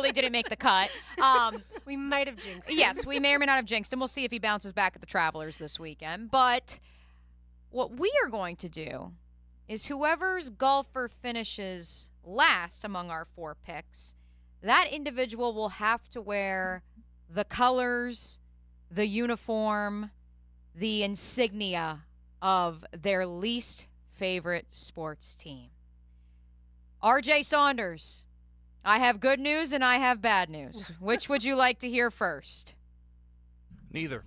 literally didn't make the cut. We might have jinxed him. Yes, we may or may not have jinxed him. We'll see if he bounces back at the Travelers this weekend. But what we are going to do is whoever's golfer finishes last among our 4 picks, that individual will have to wear the colors, the uniform, the insignia of their least favorite sports team. RJ Saunders, I have good news and I have bad news. Which would you like to hear first? Neither.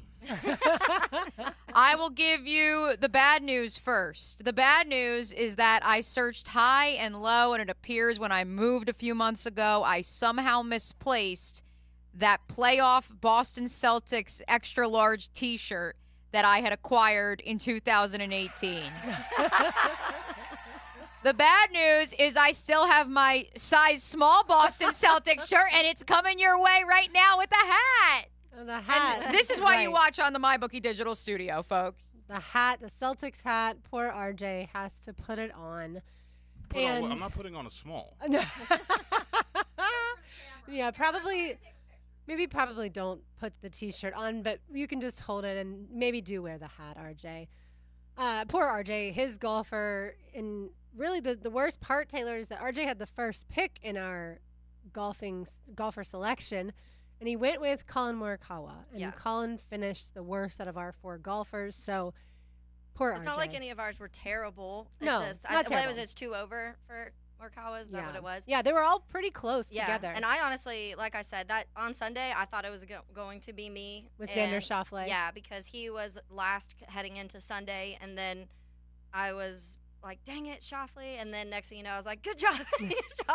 I will give you the bad news first. The bad news is that I searched high and low, and it appears when I moved a few months ago, I somehow misplaced that playoff Boston Celtics extra large t-shirt that I had acquired in 2018. The bad news is I still have my size small Boston Celtics shirt, and it's coming your way right now with the hat. The hat. And this is why you Right. watch on the MyBookie Digital Studio, folks. The hat, the Celtics hat. Poor RJ has to put it on. I'm not putting on a small. Yeah, probably. Maybe probably don't put the T-shirt on, but you can just hold it and maybe do wear the hat, RJ. Poor RJ, his golfer. And really the worst part, Taylor, is that RJ had the first pick in our golfer selection, and he went with Colin Morikawa. And Colin finished the worst out of our 4 golfers, so poor RJ. It's not like any of ours were terrible. No, not terrible. It's 2 over for Morikawa? Is that what it was? Yeah, they were all pretty close together. And I honestly, like I said, that on Sunday, I thought it was going to be me. With Xander Schauffele. Yeah, because he was last heading into Sunday, and then I was like, dang it, Schauffele. And then next thing you know, I was like, good job,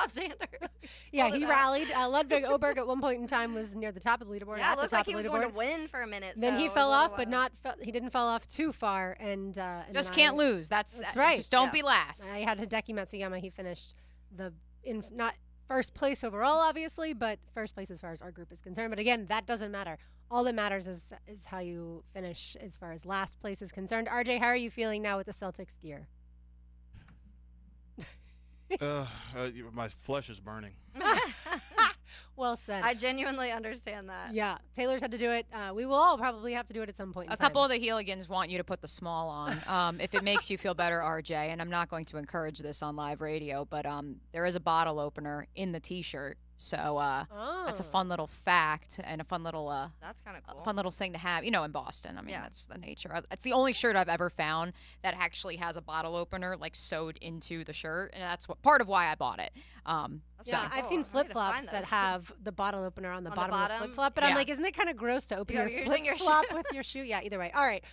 Xander. Yeah, he rallied. Ludwig Oberg at one point in time was near the top of the leaderboard. Yeah, at it looked the top like he of was the going leaderboard. to win for a minute. Then so he it was fell a little off, but he didn't fall off too far. And just can't lose. That's right. Just don't be last. I had Hideki Matsuyama. He finished not first place overall, obviously, but first place as far as our group is concerned. But again, that doesn't matter. All that matters is how you finish as far as last place is concerned. RJ, how are you feeling now with the Celtics gear? My flesh is burning. Well said. I genuinely understand that. Yeah, Taylor's had to do it. We will all probably have to do it at some point in A time. couple of the Heeligans want you to put the small on if it makes you feel better, RJ. And I'm not going to encourage this on live radio, but there is a bottle opener in the T-shirt. So that's a fun little fact and a fun little that's kind of cool. fun little thing to have. You know, in Boston. I mean, that's the nature. It's the only shirt I've ever found that actually has a bottle opener like sewed into the shirt, and that's part of why I bought it. I've seen flip-flops that have the bottle opener on the bottom of the flip-flop, but I'm like, isn't it kind of gross to open your flip-flop with your shoe? Yeah, either way. All right.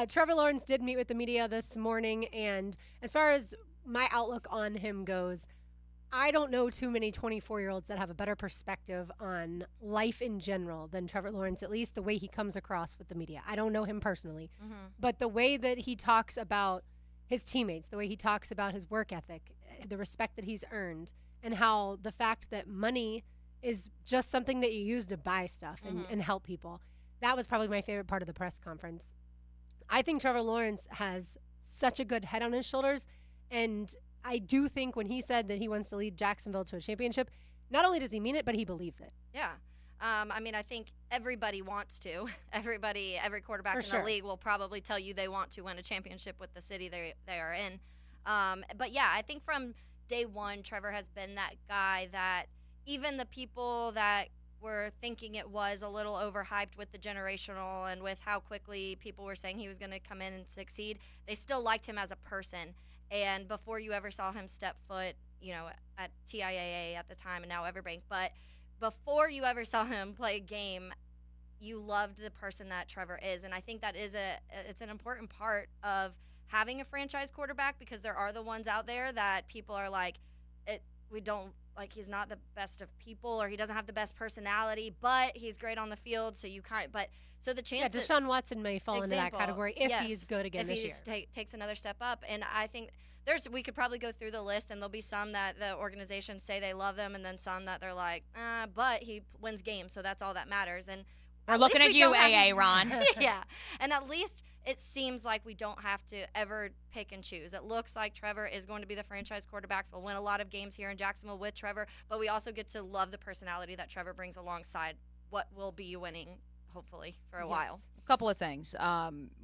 Trevor Lawrence did meet with the media this morning, and as far as my outlook on him goes, I don't know too many 24-year-olds that have a better perspective on life in general than Trevor Lawrence, at least the way he comes across with the media. I don't know him personally, but the way that he talks about his teammates, the way he talks about his work ethic, the respect that he's earned, and how the fact that money is just something that you use to buy stuff and help people. That was probably my favorite part of the press conference. I think Trevor Lawrence has such a good head on his shoulders, and I do think when he said that he wants to lead Jacksonville to a championship, not only does he mean it, but he believes it. Yeah. I mean, I think everybody wants to. Every quarterback For in the league will probably tell you they want to win a championship with the city they are in. But yeah, I think from day one, Trevor has been that guy that even the people that were thinking it was a little overhyped with the generational and with how quickly people were saying he was going to come in and succeed, they still liked him as a person. And before you ever saw him step foot, at TIAA at the time and now Everbank, but before you ever saw him play a game, you loved the person that Trevor is. And I think that it's an important part of having a franchise quarterback, because there are the ones out there that people are like, he's not the best of people, or he doesn't have the best personality, but he's great on the field. So the chance. Yeah, Deshaun Watson may fall into that category if he's good again this year. If he takes another step up. And I think we could probably go through the list, and there'll be some that the organizations say they love them, and then some that they're like, but he wins games, so that's all that matters. And We're looking at you, AA, Ron. Yeah, and at least it seems like we don't have to ever pick and choose. It looks like Trevor is going to be the franchise quarterback. We'll win a lot of games here in Jacksonville with Trevor, but we also get to love the personality that Trevor brings alongside what will be winning, hopefully, for a while. A couple of things.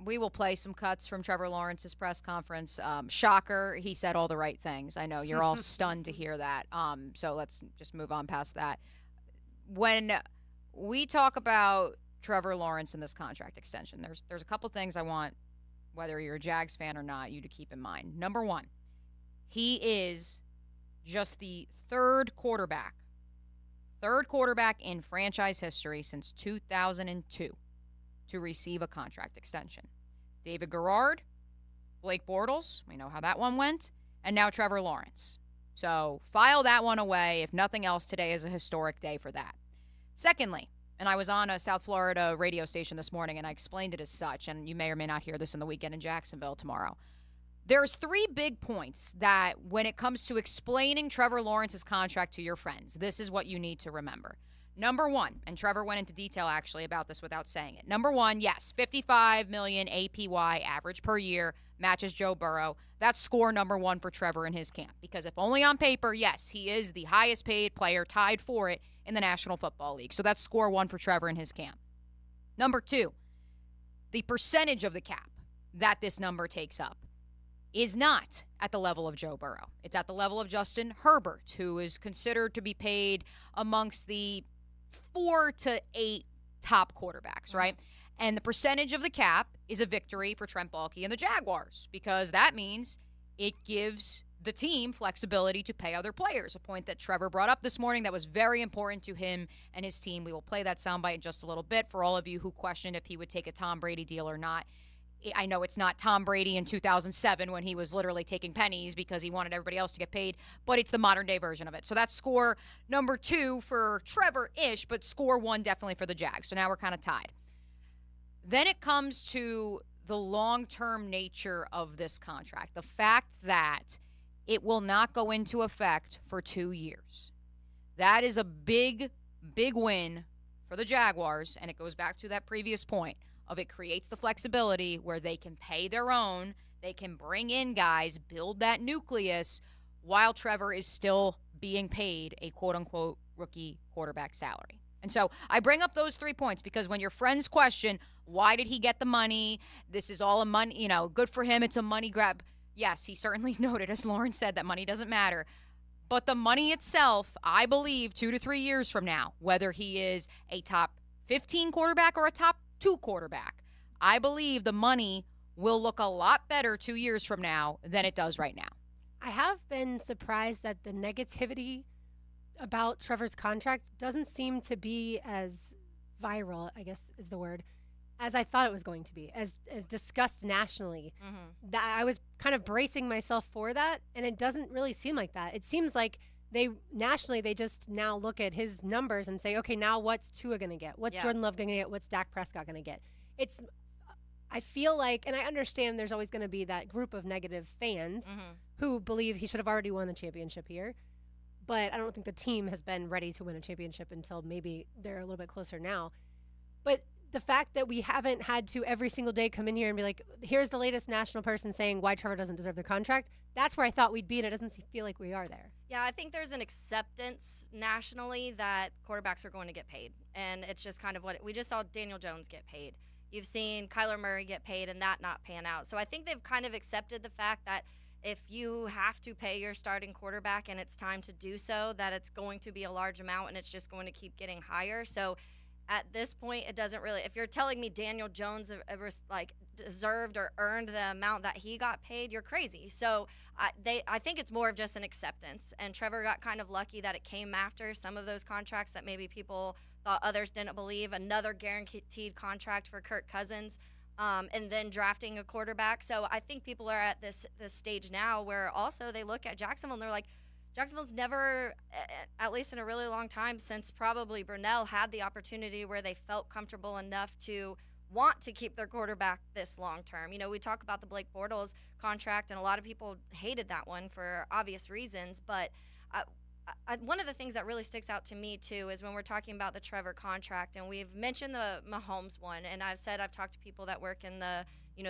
We will play some cuts from Trevor Lawrence's press conference. Shocker, he said all the right things. I know you're all stunned to hear that. So let's just move on past that. When we talk about Trevor Lawrence and this contract extension, there's a couple things I want, whether you're a Jags fan or not, you to keep in mind. Number one, he is just the third quarterback in franchise history since 2002 to receive a contract extension. David Garrard, Blake Bortles, we know how that one went, and now Trevor Lawrence. So file that one away. If nothing else, today is a historic day for that. Secondly, and I was on a South Florida radio station this morning, and I explained it as such, and you may or may not hear this in the weekend in Jacksonville tomorrow. There's 3 big points that when it comes to explaining Trevor Lawrence's contract to your friends, this is what you need to remember. Number one, and Trevor went into detail actually about this without saying it. Number one, yes, $55 million APY average per year matches Joe Burrow. That's score number one for Trevor in his camp. Because if only on paper, yes, he is the highest paid player, tied for it in the National Football League. So that's score one for Trevor in his camp. Number two, the percentage of the cap that this number takes up is not at the level of Joe Burrow. It's at the level of Justin Herbert, who is considered to be paid amongst the 4 to 8 top quarterbacks, right? And the percentage of the cap is a victory for Trent Baalke and the Jaguars, because that means it gives the team flexibility to pay other players, a point that Trevor brought up this morning that was very important to him and his team. We will play that soundbite in just a little bit for all of you who questioned if he would take a Tom Brady deal or not. I know it's not Tom Brady in 2007 when he was literally taking pennies because he wanted everybody else to get paid, but it's the modern-day version of it. So that's score number 2 for Trevor-ish, but score 1 definitely for the Jags. So now we're kind of tied. Then it comes to the long-term nature of this contract, the fact that it will not go into effect for 2 years. That is a big, big win for the Jaguars, and it goes back to that previous point of it creates the flexibility where they can pay their own, they can bring in guys, build that nucleus, while Trevor is still being paid a quote-unquote rookie quarterback salary. And so I bring up those 3 points because when your friends question, why did he get the money? This is all a money, good for him. It's a money grab. Yes, he certainly noted, as Lauren said, that money doesn't matter. But the money itself, I believe 2 to 3 years from now, whether he is a top 15 quarterback or a top 2 quarterback, I believe the money will look a lot better 2 years from now than it does right now. I have been surprised that the negativity about Trevor's contract doesn't seem to be as viral, I guess is the word, as I thought it was going to be, as discussed nationally. That I was kind of bracing myself for that, and it doesn't really seem like that. It seems like they just now look at his numbers and say, okay, now what's Tua going to get? What's Jordan Love going to get? What's Dak Prescott going to get? I feel like, and I understand there's always going to be that group of negative fans who believe he should have already won a championship here. But I don't think the team has been ready to win a championship until maybe they're a little bit closer now. But the fact that we haven't had to every single day come in here and be like, here's the latest national person saying why Trevor doesn't deserve the contract, that's where I thought we'd be, and it doesn't feel like we are there. Yeah, I think there's an acceptance nationally that quarterbacks are going to get paid. And it's just kind of what we just saw Daniel Jones get paid. You've seen Kyler Murray get paid and that not pan out. So I think they've kind of accepted the fact that if you have to pay your starting quarterback and it's time to do so, that it's going to be a large amount and it's just going to keep getting higher. So at this point, it doesn't really – if you're telling me Daniel Jones ever, deserved or earned the amount that he got paid, you're crazy. So I think it's more of just an acceptance. And Trevor got kind of lucky that it came after some of those contracts that maybe people thought others didn't believe. Another guaranteed contract for Kirk Cousins, and then drafting a quarterback. So I think people are at this stage now where also they look at Jacksonville and they're like, Jacksonville's never, at least in a really long time since probably Brunell, had the opportunity where they felt comfortable enough to want to keep their quarterback this long term. We talk about the Blake Bortles contract, and a lot of people hated that one for obvious reasons, but one of the things that really sticks out to me too is when we're talking about the Trevor contract, and we've mentioned the Mahomes one, and I've talked to people that work in the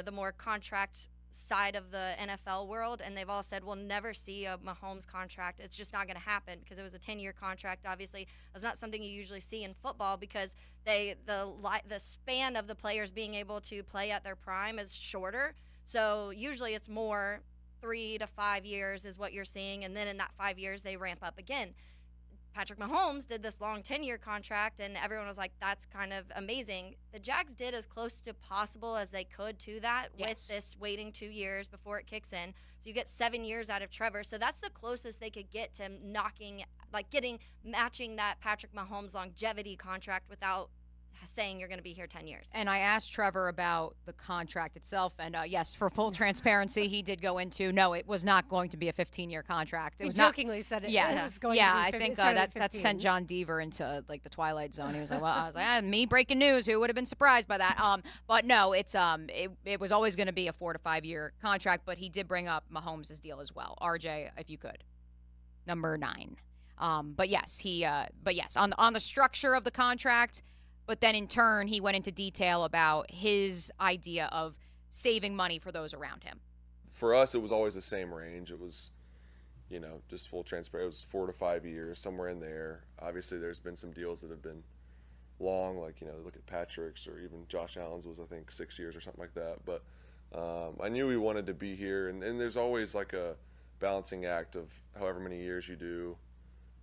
the more contract side of the NFL world, and they've all said we'll never see a Mahomes contract. It's just not going to happen because it was a 10-year contract. Obviously, it's not something you usually see in football because the span of the players being able to play at their prime is shorter. So usually it's more 3 to 5 years is what you're seeing, and then in that 5 years they ramp up again. Patrick Mahomes did this long 10-year contract, and everyone was like, that's kind of amazing. The Jags did as close to possible as they could to that with this waiting 2 years before it kicks in. So you get 7 years out of Trevor. So that's the closest they could get to matching that Patrick Mahomes longevity contract without saying you're going to be here 10 years. And I asked Trevor about the contract itself, and yes, for full transparency, he did go into, no, it was not going to be a 15-year contract. It was jokingly said it. Yes. It was going to be I think that sent John Deaver into like the Twilight Zone. He was like, well, I was like, me breaking news. Who would have been surprised by that? But no, it was always going to be a 4 to 5 year contract. But he did bring up Mahomes' deal as well. RJ, if you could, number 9. But yes, on the structure of the contract. But then in turn, he went into detail about his idea of saving money for those around him. For us, it was always the same range. It was, just full transparency. It was 4 to 5 years, somewhere in there. Obviously, there's been some deals that have been long, like, look at Patrick's or even Josh Allen's was, I think, 6 years or something like that. But I knew we wanted to be here. And there's always like a balancing act of however many years you do.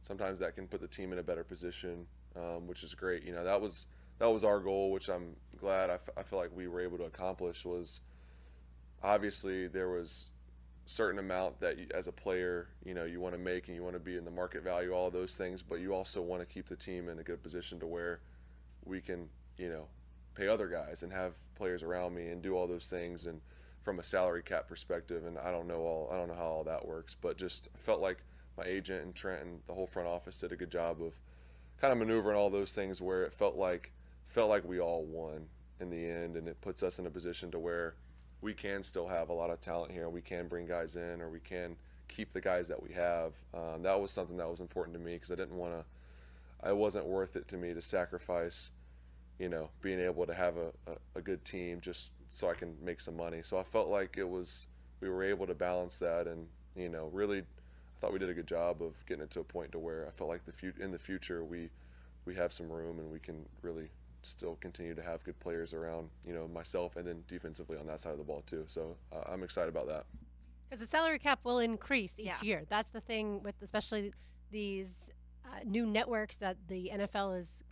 Sometimes that can put the team in a better position. Which is great. That was our goal, which I'm glad I feel like we were able to accomplish. Was obviously there was a certain amount that as a player, you want to make, and you want to be in the market value, all of those things, but you also want to keep the team in a good position to where we can, pay other guys and have players around me and do all those things, and from a salary cap perspective. And I don't know how all that works, but just felt like my agent and Trent and the whole front office did a good job of kind of maneuvering all those things where it felt like we all won in the end, and it puts us in a position to where we can still have a lot of talent here, and we can bring guys in, or we can keep the guys that we have. That was something that was important to me because it wasn't worth it to me to sacrifice, being able to have a good team just so I can make some money. So I felt like we were able to balance that, and really I thought we did a good job of getting it to a point to where I felt like in the future we have some room, and we can really still continue to have good players around, myself, and then defensively on that side of the ball too. So I'm excited about that. Because the salary cap will increase each year. That's the thing with especially these new networks that the NFL is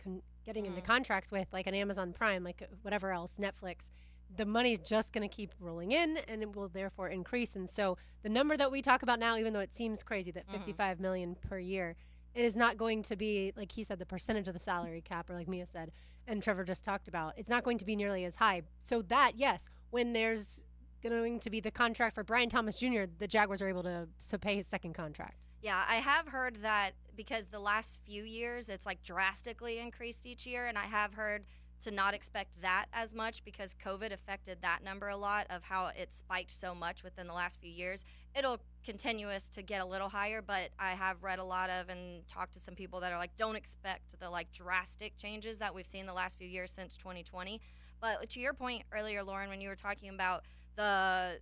getting into contracts with, like an Amazon Prime, like whatever else, Netflix. The money is just going to keep rolling in, and it will therefore increase. And so the number that we talk about now, even though it seems crazy, that $55 million per year, it is not going to be, like he said, the percentage of the salary cap, or like Mia said, and Trevor just talked about. It's not going to be nearly as high. So that, yes, when there's going to be the contract for Brian Thomas Jr., the Jaguars are able to pay his second contract. Yeah, I have heard that because the last few years it's like drastically increased each year, and I have heard to not expect that as much because COVID affected that number a lot of how it spiked so much within the last few years. It'll continuous to get a little higher, but I have read a lot of and talked to some people that are like, don't expect the like drastic changes that we've seen the last few years since 2020. But to your point earlier, Lauren, when you were talking about the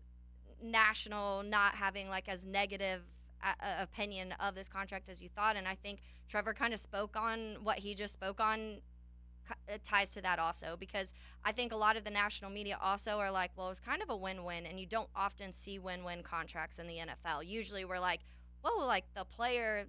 national not having like as negative opinion of this contract as you thought, and I think Trevor kind of spoke on what he just spoke on. It ties to that also, because I think a lot of the national media also are like, well, it's kind of a win-win, and you don't often see win-win contracts in the NFL. Usually we're like, whoa, like the player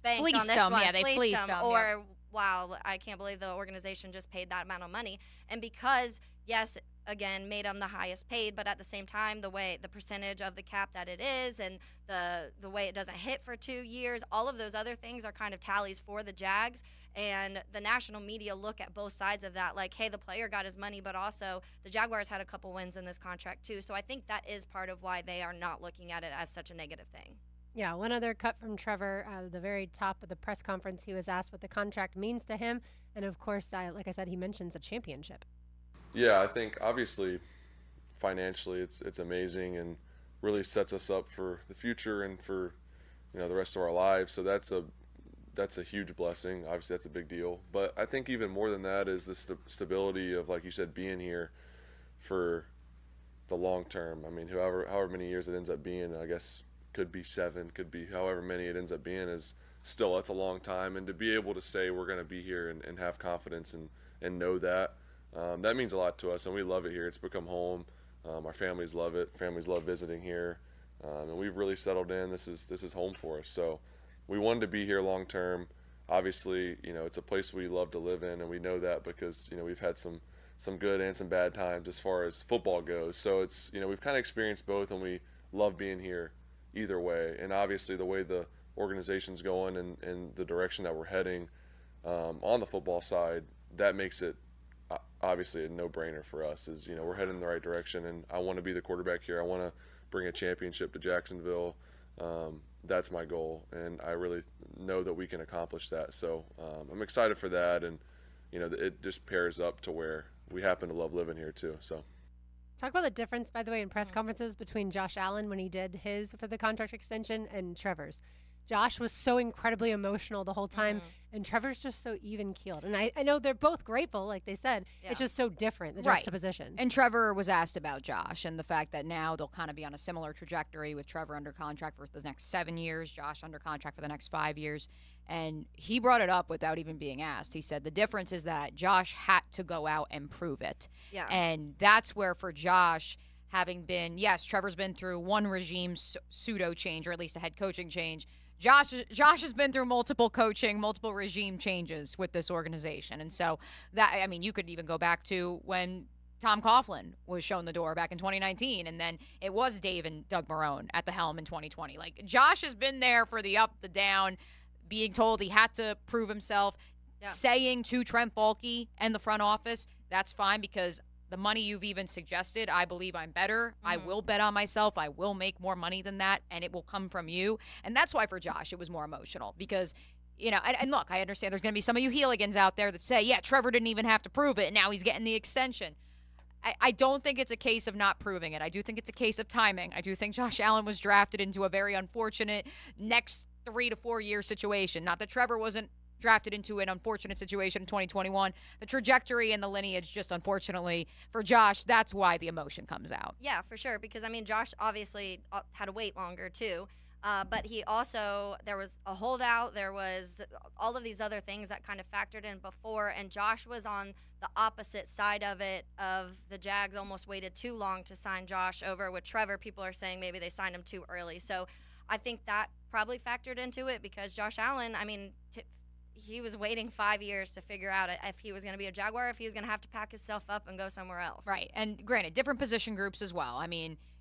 banked fleeced on this them. one, Yeah, they fleeced them. or wow, I can't believe the organization just paid that amount of money. And because, yes, again, made them the highest paid, but at the same time, the percentage of the cap that it is, and the way it doesn't hit for 2 years, all of those other things are kind of tallies for the Jags. And the national media look at both sides of that, like, hey, the player got his money, but also the Jaguars had a couple wins in this contract too. So I think that is part of why they are not looking at it as such a negative thing. Yeah, one other cut from Trevor. The very top of the press conference, he was asked what the contract means to him. And, of course, like I said, he mentions a championship. Yeah, I think obviously financially it's amazing and really sets us up for the future and for the rest of our lives. So that's a huge blessing. Obviously, that's a big deal. But I think even more than that is the stability of, like you said, being here for the long term. I mean, however many years it ends up being, I guess could be 7, could be however many it ends up being, is still, that's a long time. And to be able to say we're going to be here and have confidence and know that, that means a lot to us. And we love it here. It's become home. Our families love it. Families love visiting here. And we've really settled in. This is home for us. So we wanted to be here long term. Obviously, it's a place we love to live in, and we know that because, we've had some good and some bad times as far as football goes. So it's, we've kind of experienced both, and we love being here either way. And obviously the way the organization's going and the direction that we're heading on the football side, that makes it obviously a no-brainer for us. Is, we're heading in the right direction, and I want to be the quarterback here. I want to bring a championship to Jacksonville. That's my goal, and I really know that we can accomplish that. So I'm excited for that, and it just pairs up to where we happen to love living here too. So talk about the difference, by the way, in press conferences between Josh Allen when he did his for the contract extension and Trevor's. Josh was so incredibly emotional the whole time, and Trevor's just so even-keeled. And I know they're both grateful, like they said. Yeah. It's just so different, the juxtaposition. And Trevor was asked about Josh and the fact that now they'll kind of be on a similar trajectory with Trevor under contract for the next 7 years, Josh under contract for the next 5 years. And he brought it up without even being asked. He said the difference is that Josh had to go out and prove it. Yeah. And that's where for Josh, having been, yes, Trevor's been through one regime pseudo change, or at least a head coaching change. Josh has been through multiple regime changes with this organization. And so you could even go back to when Tom Coughlin was shown the door back in 2019, and then it was Dave and Doug Marrone at the helm in 2020. Like, Josh has been there for the up, the down, being told he had to prove himself, saying to Trent Baalke and the front office, that's fine because the money you've even suggested, I believe I'm better. I will bet on myself. I will make more money than that, and it will come from you. And that's why for Josh it was more emotional because, and look, I understand there's going to be some of you Heeligans out there that say, yeah, Trevor didn't even have to prove it, and now he's getting the extension. I don't think it's a case of not proving it. I do think it's a case of timing. I do think Josh Allen was drafted into a very unfortunate next 3 to 4 year situation. Not that Trevor wasn't drafted into an unfortunate situation in 2021. The trajectory and the lineage, just unfortunately for Josh, that's why the emotion comes out. Yeah, for sure. Because, Josh obviously had to wait longer too. But he also, there was a holdout. There was all of these other things that kind of factored in before. And Josh was on the opposite side of it, of the Jags almost waited too long to sign Josh over. With Trevor, people are saying maybe they signed him too early. So I think that probably factored into it because Josh Allen, he was waiting 5 years to figure out if he was going to be a Jaguar, if he was going to have to pack himself up and go somewhere else. Right. And granted, different position groups as well.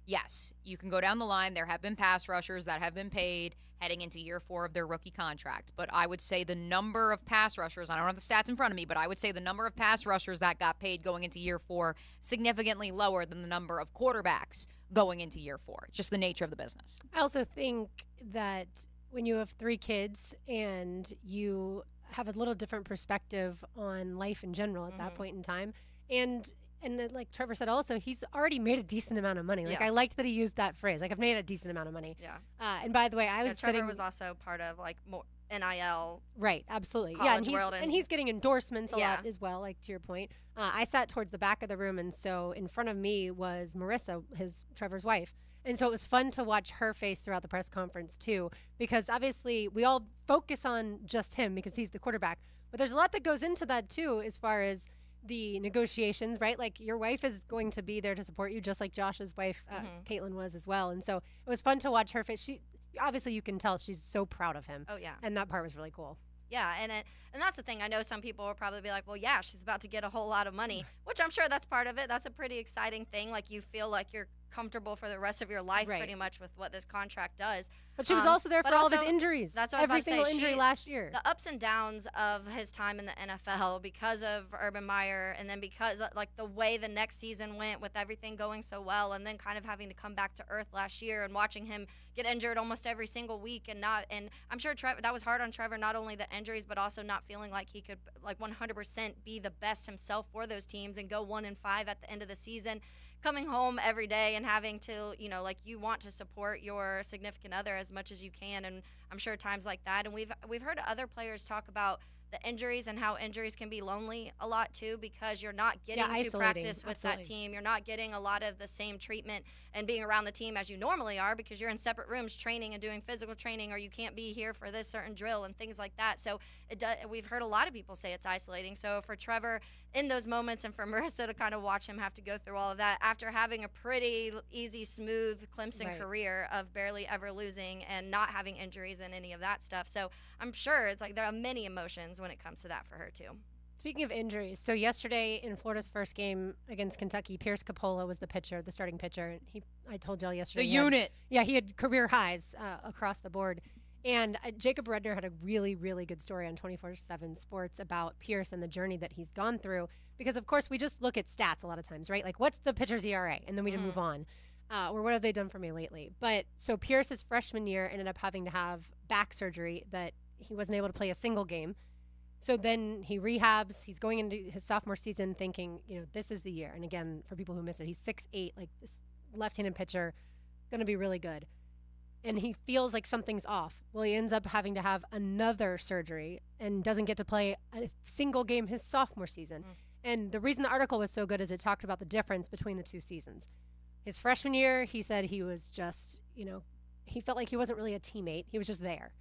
Yes, you can go down the line. There have been pass rushers that have been paid heading into year 4 of their rookie contract. But I would say the number of pass rushers, I don't have the stats in front of me, but I would say the number of pass rushers that got paid going into year 4 significantly lower than the number of quarterbacks going into year 4. Just the nature of the business. I also think that when you have 3 kids and you have a little different perspective on life in general at that point in time. And like Trevor said also, he's already made a decent amount of money. I liked that he used that phrase. Like, I've made a decent amount of money. Yeah. And by the way, Trevor was also part of more NIL. Right, absolutely. And he's getting endorsements a lot as well, like to your point. I sat towards the back of the room, and so in front of me was Marissa, Trevor's wife. And so it was fun to watch her face throughout the press conference too, because obviously we all focus on just him because he's the quarterback. But there's a lot that goes into that too, as far as the negotiations, right? Like, your wife is going to be there to support you, just like Josh's wife, Caitlin, was as well. And so it was fun to watch her face. Obviously, you can tell she's so proud of him. Oh, yeah. And that part was really cool. Yeah, and that's the thing. I know some people will probably be like, well, yeah, she's about to get a whole lot of money, which I'm sure that's part of it. That's a pretty exciting thing. Like, you feel like you're comfortable for the rest of your life pretty much with what this contract does. But she was also there for all of his injuries. That's what every single injury last year. The ups and downs of his time in the NFL because of Urban Meyer, and then because like the way the next season went with everything going so well, and then kind of having to come back to earth last year and watching him get injured almost every single week, and I'm sure that was hard on Trevor, not only the injuries but also not feeling like he could 100% be the best himself for those teams and go 1-5 at the end of the season. Coming home every day and having to, you want to support your significant other as much as you can. And I'm sure times like that. And we've heard other players talk about the injuries and how injuries can be lonely a lot too, because you're not getting to practice with that team. You're not getting a lot of the same treatment and being around the team as you normally are, because you're in separate rooms training and doing physical training, or you can't be here for this certain drill and things like that. So we've heard a lot of people say it's isolating. So for Trevor in those moments, and for Marissa to kind of watch him have to go through all of that after having a pretty easy, smooth Clemson career of barely ever losing and not having injuries and any of that stuff. So I'm sure it's like there are many emotions when it comes to that for her too. Speaking of injuries, so yesterday in Florida's first game against Kentucky, Pierce Capola was the starting pitcher. I told y'all yesterday. He had career highs across the board. And Jacob Redner had a really, really good story on 24/7 Sports about Pierce and the journey that he's gone through. Because, of course, we just look at stats a lot of times, right? Like, what's the pitcher's ERA? And then we just move on. Or what have they done for me lately? But so Pierce's freshman year ended up having to have back surgery that he wasn't able to play a single game. So then he rehabs. He's going into his sophomore season thinking, this is the year. And again, for people who missed it, he's 6'8", like this left-handed pitcher, going to be really good. And he feels like something's off. Well, he ends up having to have another surgery and doesn't get to play a single game his sophomore season. And the reason the article was so good is it talked about the difference between the two seasons. His freshman year, he said he was just, he felt like he wasn't really a teammate. He was just there.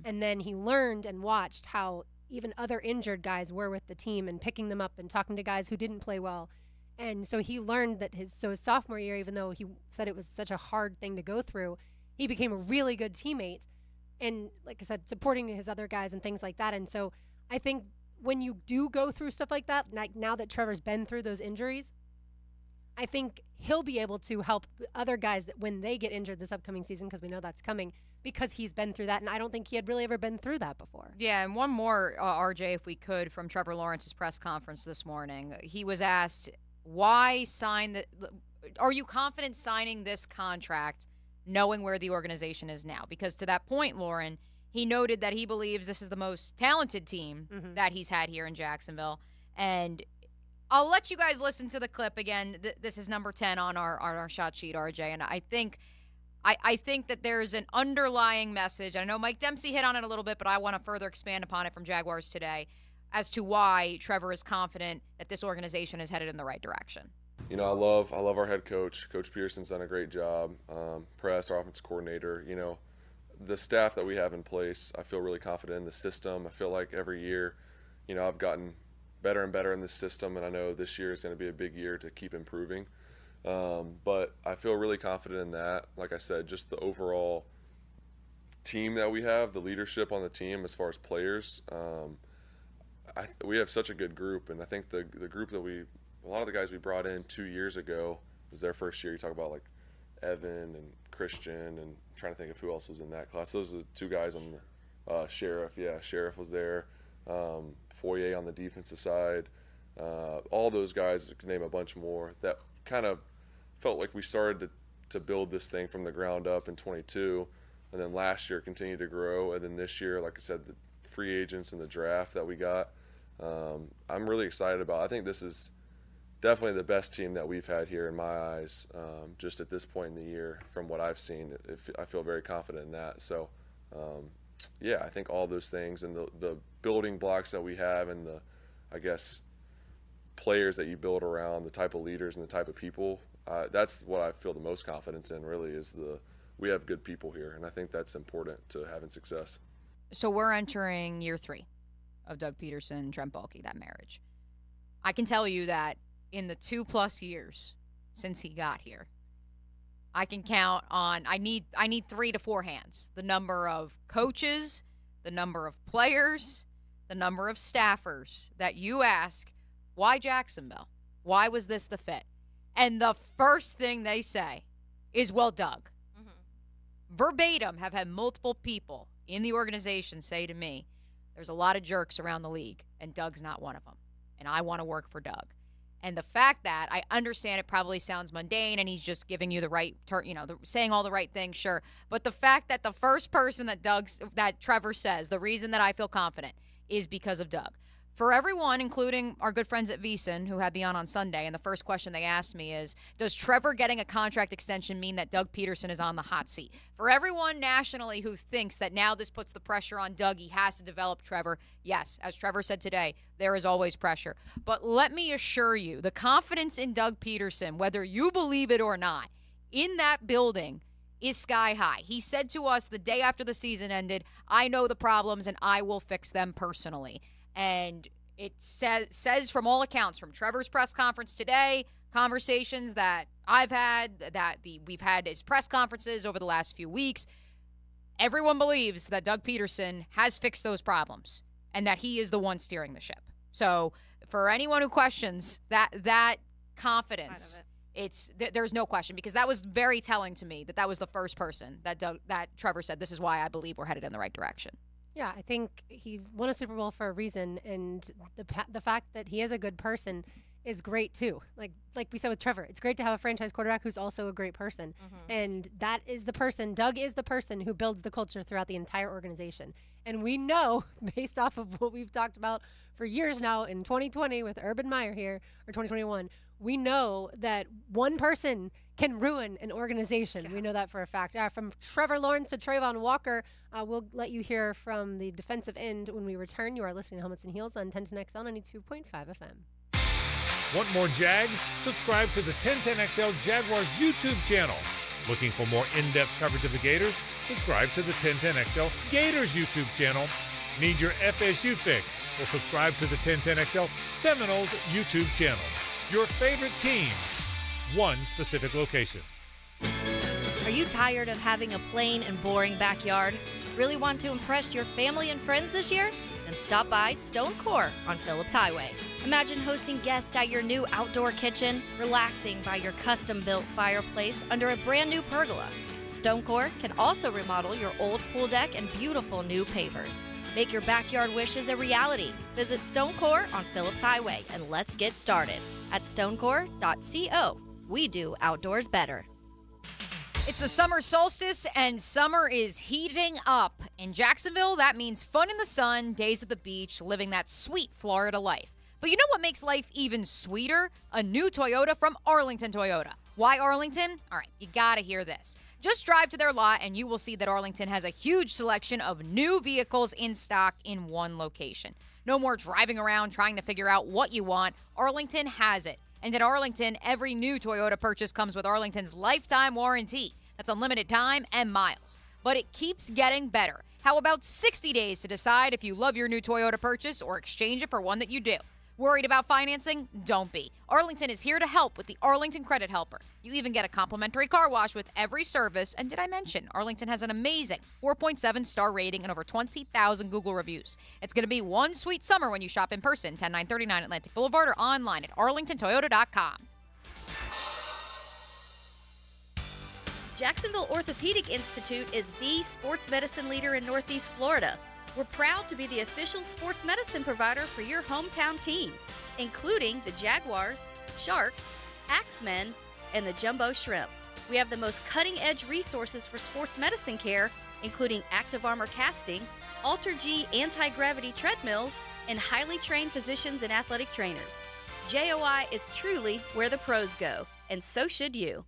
And then he learned and watched how even other injured guys were with the team and picking them up and talking to guys who didn't play well. And so he learned that his sophomore year, even though he said it was such a hard thing to go through, he became a really good teammate and, like I said, supporting his other guys and things like that. And so I think when you do go through stuff like that, like now that Trevor's been through those injuries, I think he'll be able to help other guys that when they get injured this upcoming season, because we know that's coming, because he's been through that. And I don't think he had really ever been through that before. Yeah, and one more, RJ, if we could, from Trevor Lawrence's press conference this morning. He was asked, why are you confident signing this contract knowing where the organization is now? Because to that point, Lauren, he noted that he believes this is the most talented team that he's had here in Jacksonville. And I'll let you guys listen to the clip again. This is number 10 on our shot sheet, RJ. And I think that there's an underlying message. I know Mike Dempsey hit on it a little bit, but I want to further expand upon it from Jaguars Today as to why Trevor is confident that this organization is headed in the right direction. I love our head coach. Coach Pearson's done a great job. Press, our offensive coordinator. The staff that we have in place, I feel really confident in the system. I feel like every year, I've gotten better and better in this system, and I know this year is going to be a big year to keep improving. But I feel really confident in that. Like I said, just the overall team that we have, the leadership on the team as far as players. We have such a good group, and I think the group that a lot of the guys we brought in 2 years ago was their first year. You talk about like Evan and Christian, and I'm trying to think of who else was in that class. Those are the two guys on the Sheriff. Yeah, Sheriff was there. Foyer on the defensive side. All those guys, I could name a bunch more, that kind of felt like we started to build this thing from the ground up in 22, and then last year continued to grow, and then this year, like I said, the free agents and the draft that we got, I'm really excited about. I think this is definitely the best team that we've had here in my eyes, just at this point in the year. From what I've seen, I feel very confident in that. So, yeah, I think all those things and the building blocks that we have and the, I guess, players that you build around, the type of leaders and the type of people, that's what I feel the most confidence in, really, is we have good people here, and I think that's important to having success. So we're entering year 3 of Doug Peterson, Trent Baalke, that marriage. I can tell you that in the 2+ years since he got here, I can count on, I need 3 to 4 hands. The number of coaches, the number of players, the number of staffers that you ask, why Jacksonville? Why was this the fit? And the first thing they say is, well, Doug. Verbatim, have had multiple people in the organization say to me, there's a lot of jerks around the league, and Doug's not one of them. And I want to work for Doug. And the fact that, I understand it probably sounds mundane and he's just giving you the right, saying all the right things, sure. But the fact that the first person that Trevor says, the reason that I feel confident is because of Doug. For everyone, including our good friends at VSiN, who had me on Sunday, and the first question they asked me is, does Trevor getting a contract extension mean that Doug Peterson is on the hot seat? For everyone nationally who thinks that now this puts the pressure on Doug, he has to develop Trevor, yes, as Trevor said today, there is always pressure. But let me assure you, the confidence in Doug Peterson, whether you believe it or not, in that building is sky high. He said to us the day after the season ended, I know the problems and I will fix them personally. And it says from all accounts, from Trevor's press conference today, conversations that I've had, we've had his press conferences over the last few weeks, everyone believes that Doug Peterson has fixed those problems and that he is the one steering the ship. So for anyone who questions that confidence, there's no question, because that was very telling to me that was the first person that Trevor said, this is why I believe we're headed in the right direction. Yeah, I think he won a Super Bowl for a reason, and the fact that he is a good person is great too. Like we said with Trevor, it's great to have a franchise quarterback who's also a great person, and that is the person. Doug is the person who builds the culture throughout the entire organization, and we know, based off of what we've talked about for years now in 2020 with Urban Meyer here, or 2021, we know that one person can ruin an organization. Yeah. We know that for a fact. From Trevor Lawrence to Trayvon Walker, we'll let you hear from the defensive end when we return. You are listening to Helmets and Heels on 1010XL 92.5 FM. Want more Jags? Subscribe to the 1010XL Jaguars YouTube channel. Looking for more in-depth coverage of the Gators? Subscribe to the 1010XL Gators YouTube channel. Need your FSU fix? Well, subscribe to the 1010XL Seminoles YouTube channel. Your favorite team, one specific location. Are you tired of having a plain and boring backyard? Really want to impress your family and friends this year? Then stop by Stone Core on Phillips Highway. Imagine hosting guests at your new outdoor kitchen, relaxing by your custom-built fireplace under a brand new pergola. Stone Core can also remodel your old pool deck and beautiful new pavers. Make your backyard wishes a reality. Visit Stone Core on Phillips Highway and let's get started at stonecore.co. We do outdoors better. It's the summer solstice, and summer is heating up. In Jacksonville, that means fun in the sun, days at the beach, living that sweet Florida life. But you know what makes life even sweeter? A new Toyota from Arlington Toyota. Why Arlington? All right, you gotta hear this. Just drive to their lot and you will see that Arlington has a huge selection of new vehicles in stock in one location. No more driving around trying to figure out what you want. Arlington has it. And at Arlington, every new Toyota purchase comes with Arlington's lifetime warranty. That's unlimited time and miles. But it keeps getting better. How about 60 days to decide if you love your new Toyota purchase or exchange it for one that you do? Worried about financing? Don't be. Arlington is here to help with the Arlington Credit Helper. You even get a complimentary car wash with every service. And did I mention, Arlington has an amazing 4.7 star rating and over 20,000 Google reviews. It's going to be one sweet summer when you shop in person, 10939 Atlantic Boulevard, or online at arlingtontoyota.com. Jacksonville Orthopedic Institute is the sports medicine leader in Northeast Florida. We're proud to be the official sports medicine provider for your hometown teams, including the Jaguars, Sharks, Axemen, and the Jumbo Shrimp. We have the most cutting-edge resources for sports medicine care, including active armor casting, Alter-G anti-gravity treadmills, and highly trained physicians and athletic trainers. JOI is truly where the pros go, and so should you.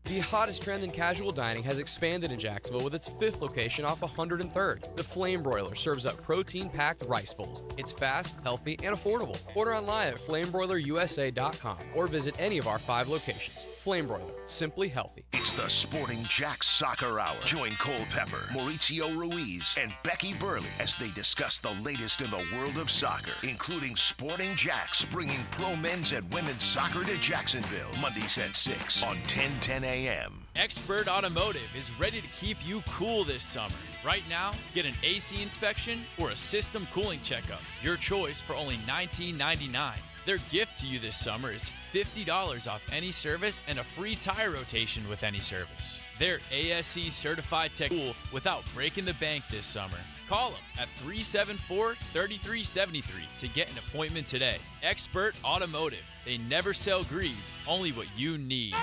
The hottest trend in casual dining has expanded in Jacksonville with its 5th location off 103rd. The Flame Broiler serves up protein-packed rice bowls. It's fast, healthy, and affordable. Order online at flamebroilerusa.com or visit any of our 5 locations. Flame Broiler, simply healthy. It's the Sporting Jacks Soccer Hour. Join Cole Pepper, Mauricio Ruiz, and Becky Burley as they discuss the latest in the world of soccer, including Sporting Jacks bringing pro men's and women's soccer to Jacksonville. Mondays at 6 on 1010 a.m. Expert Automotive is ready to keep you cool this summer. Right now, get an AC inspection or a system cooling checkup. Your choice for only $19.99. Their gift to you this summer is $50 off any service and a free tire rotation with any service. They're ASE certified tech cool without breaking the bank this summer. Call them at 374-3373 to get an appointment today. Expert Automotive. They never sell greed, only what you need.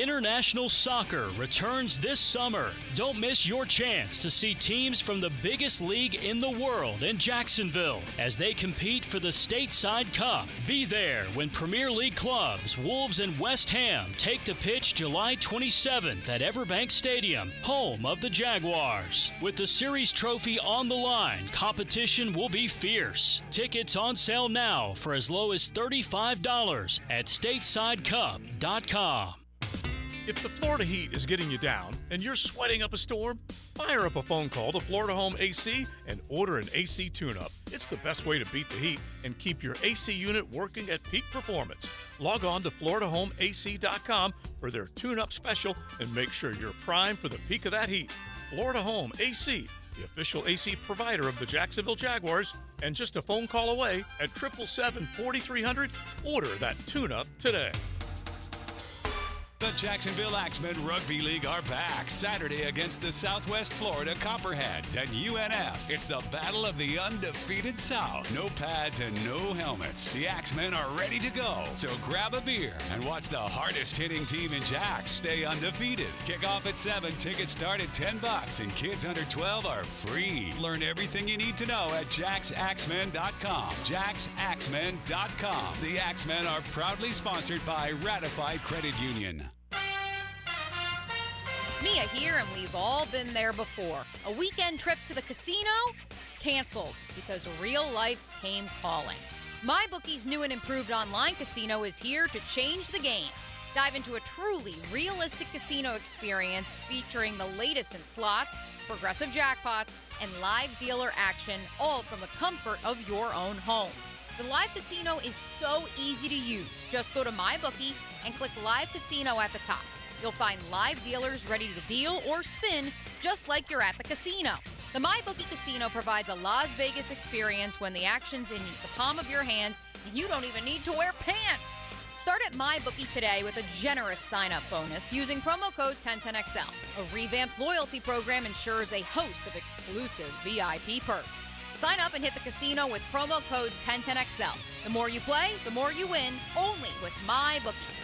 International soccer returns this summer. Don't miss your chance to see teams from the biggest league in the world in Jacksonville as they compete for the Stateside Cup. Be there when Premier League clubs Wolves and West Ham take to pitch July 27th at Everbank Stadium, home of the Jaguars. With the series trophy on the line, competition will be fierce. Tickets on sale now for as low as $35 at StatesideCup.com. If the Florida heat is getting you down and you're sweating up a storm, fire up a phone call to Florida Home AC and order an AC tune-up. It's the best way to beat the heat and keep your AC unit working at peak performance. Log on to FloridaHomeAC.com for their tune-up special and make sure you're primed for the peak of that heat. Florida Home AC, the official AC provider of the Jacksonville Jaguars, and just a phone call away at 777-4300. Order that tune-up today. The Jacksonville Axemen Rugby League are back Saturday against the Southwest Florida Copperheads at UNF. It's the battle of the undefeated South. No pads and no helmets. The Axemen are ready to go. So grab a beer and watch the hardest hitting team in Jacks stay undefeated. Kickoff at 7. Tickets start at $10 and kids under 12 are free. Learn everything you need to know at JacksAxemen.com. JacksAxemen.com. The Axemen are proudly sponsored by Ratified Credit Union. Mia here, and we've all been there before. A weekend trip to the casino? Canceled because real life came calling. MyBookie's new and improved online casino is here to change the game. Dive into a truly realistic casino experience featuring the latest in slots, progressive jackpots, and live dealer action, all from the comfort of your own home. The live casino is so easy to use. Just go to MyBookie and click Live Casino at the top. You'll find live dealers ready to deal or spin just like you're at the casino. The MyBookie Casino provides a Las Vegas experience when the action's in the palm of your hands and you don't even need to wear pants. Start at MyBookie today with a generous sign-up bonus using promo code 1010XL. A revamped loyalty program ensures a host of exclusive VIP perks. Sign up and hit the casino with promo code 1010XL. The more you play, the more you win, only with MyBookie.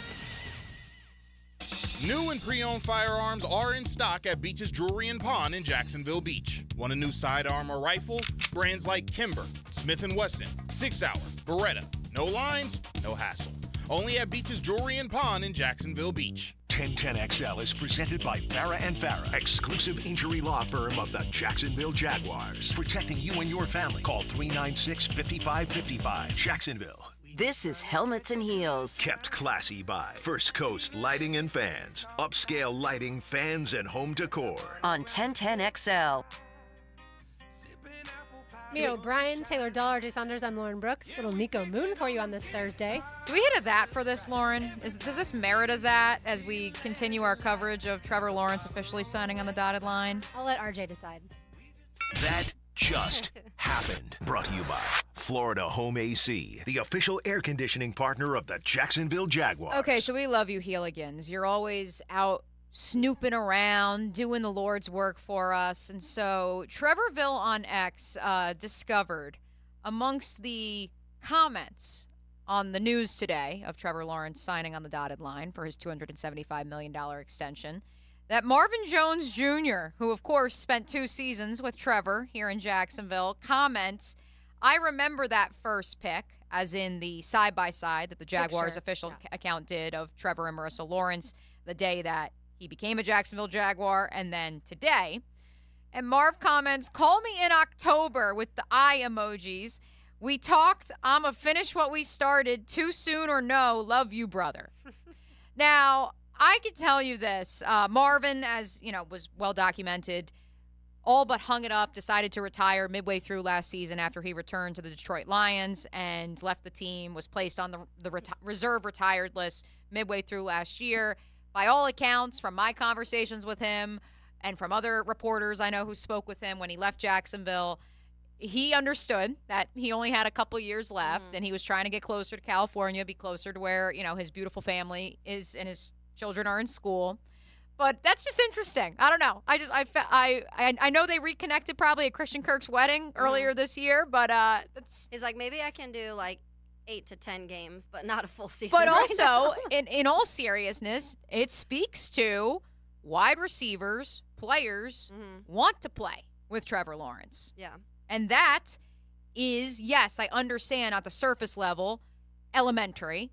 New and pre-owned firearms are in stock at Beach's Jewelry and Pawn in Jacksonville Beach. Want a new sidearm or rifle? Brands like Kimber, Smith & Wesson, 6 Hour, Beretta. No lines, no hassle. Only at Beach's Jewelry and Pawn in Jacksonville Beach. 1010XL is presented by Farah & Farah, exclusive injury law firm of the Jacksonville Jaguars. Protecting you and your family. Call 396-5555. Jacksonville. This is Helmets and Heels. Kept classy by First Coast Lighting and Fans. Upscale lighting, fans, and home decor. On 1010XL. Mia O'Brien, Taylor Dahl, RJ Saunders, I'm Lauren Brooks. Little Nico Moon for you on this Thursday. Do we hit a that for this, Lauren? Does this merit a that as we continue our coverage of Trevor Lawrence officially signing on the dotted line? I'll let RJ decide. That just happened. Brought to you by Florida Home AC, the official air conditioning partner of the Jacksonville Jaguars. Okay, so we love you, Heeligans. You're always out snooping around, doing the Lord's work for us. And so Trevorville on X discovered amongst the comments on the news today of Trevor Lawrence signing on the dotted line for his $275 million extension that Marvin Jones Jr., who, of course, spent 2 seasons with Trevor here in Jacksonville, comments, I remember that first pick, as in the side-by-side that the Jaguars official account did of Trevor and Marissa Lawrence the day that he became a Jacksonville Jaguar, and then today. And Marv comments, call me in October with the eye emojis. We talked, I'ma finish what we started, too soon or no, love you, brother. Now, I can tell you this. Marvin, as you know, was well documented, all but hung it up, decided to retire midway through last season after he returned to the Detroit Lions and left the team, was placed on the reserve retired list midway through last year. By all accounts, from my conversations with him and from other reporters I know who spoke with him when he left Jacksonville, he understood that he only had a couple years left and he was trying to get closer to California, be closer to where, you know, his beautiful family is and his children are in school. But that's just interesting. I don't know. I know they reconnected probably at Christian Kirk's wedding earlier this year, but he's like, maybe I can do like 8 to 10 games, but not a full season. But right also, now. in all seriousness, it speaks to wide receivers, players want to play with Trevor Lawrence. Yeah. And that is, yes, I understand at the surface level, elementary.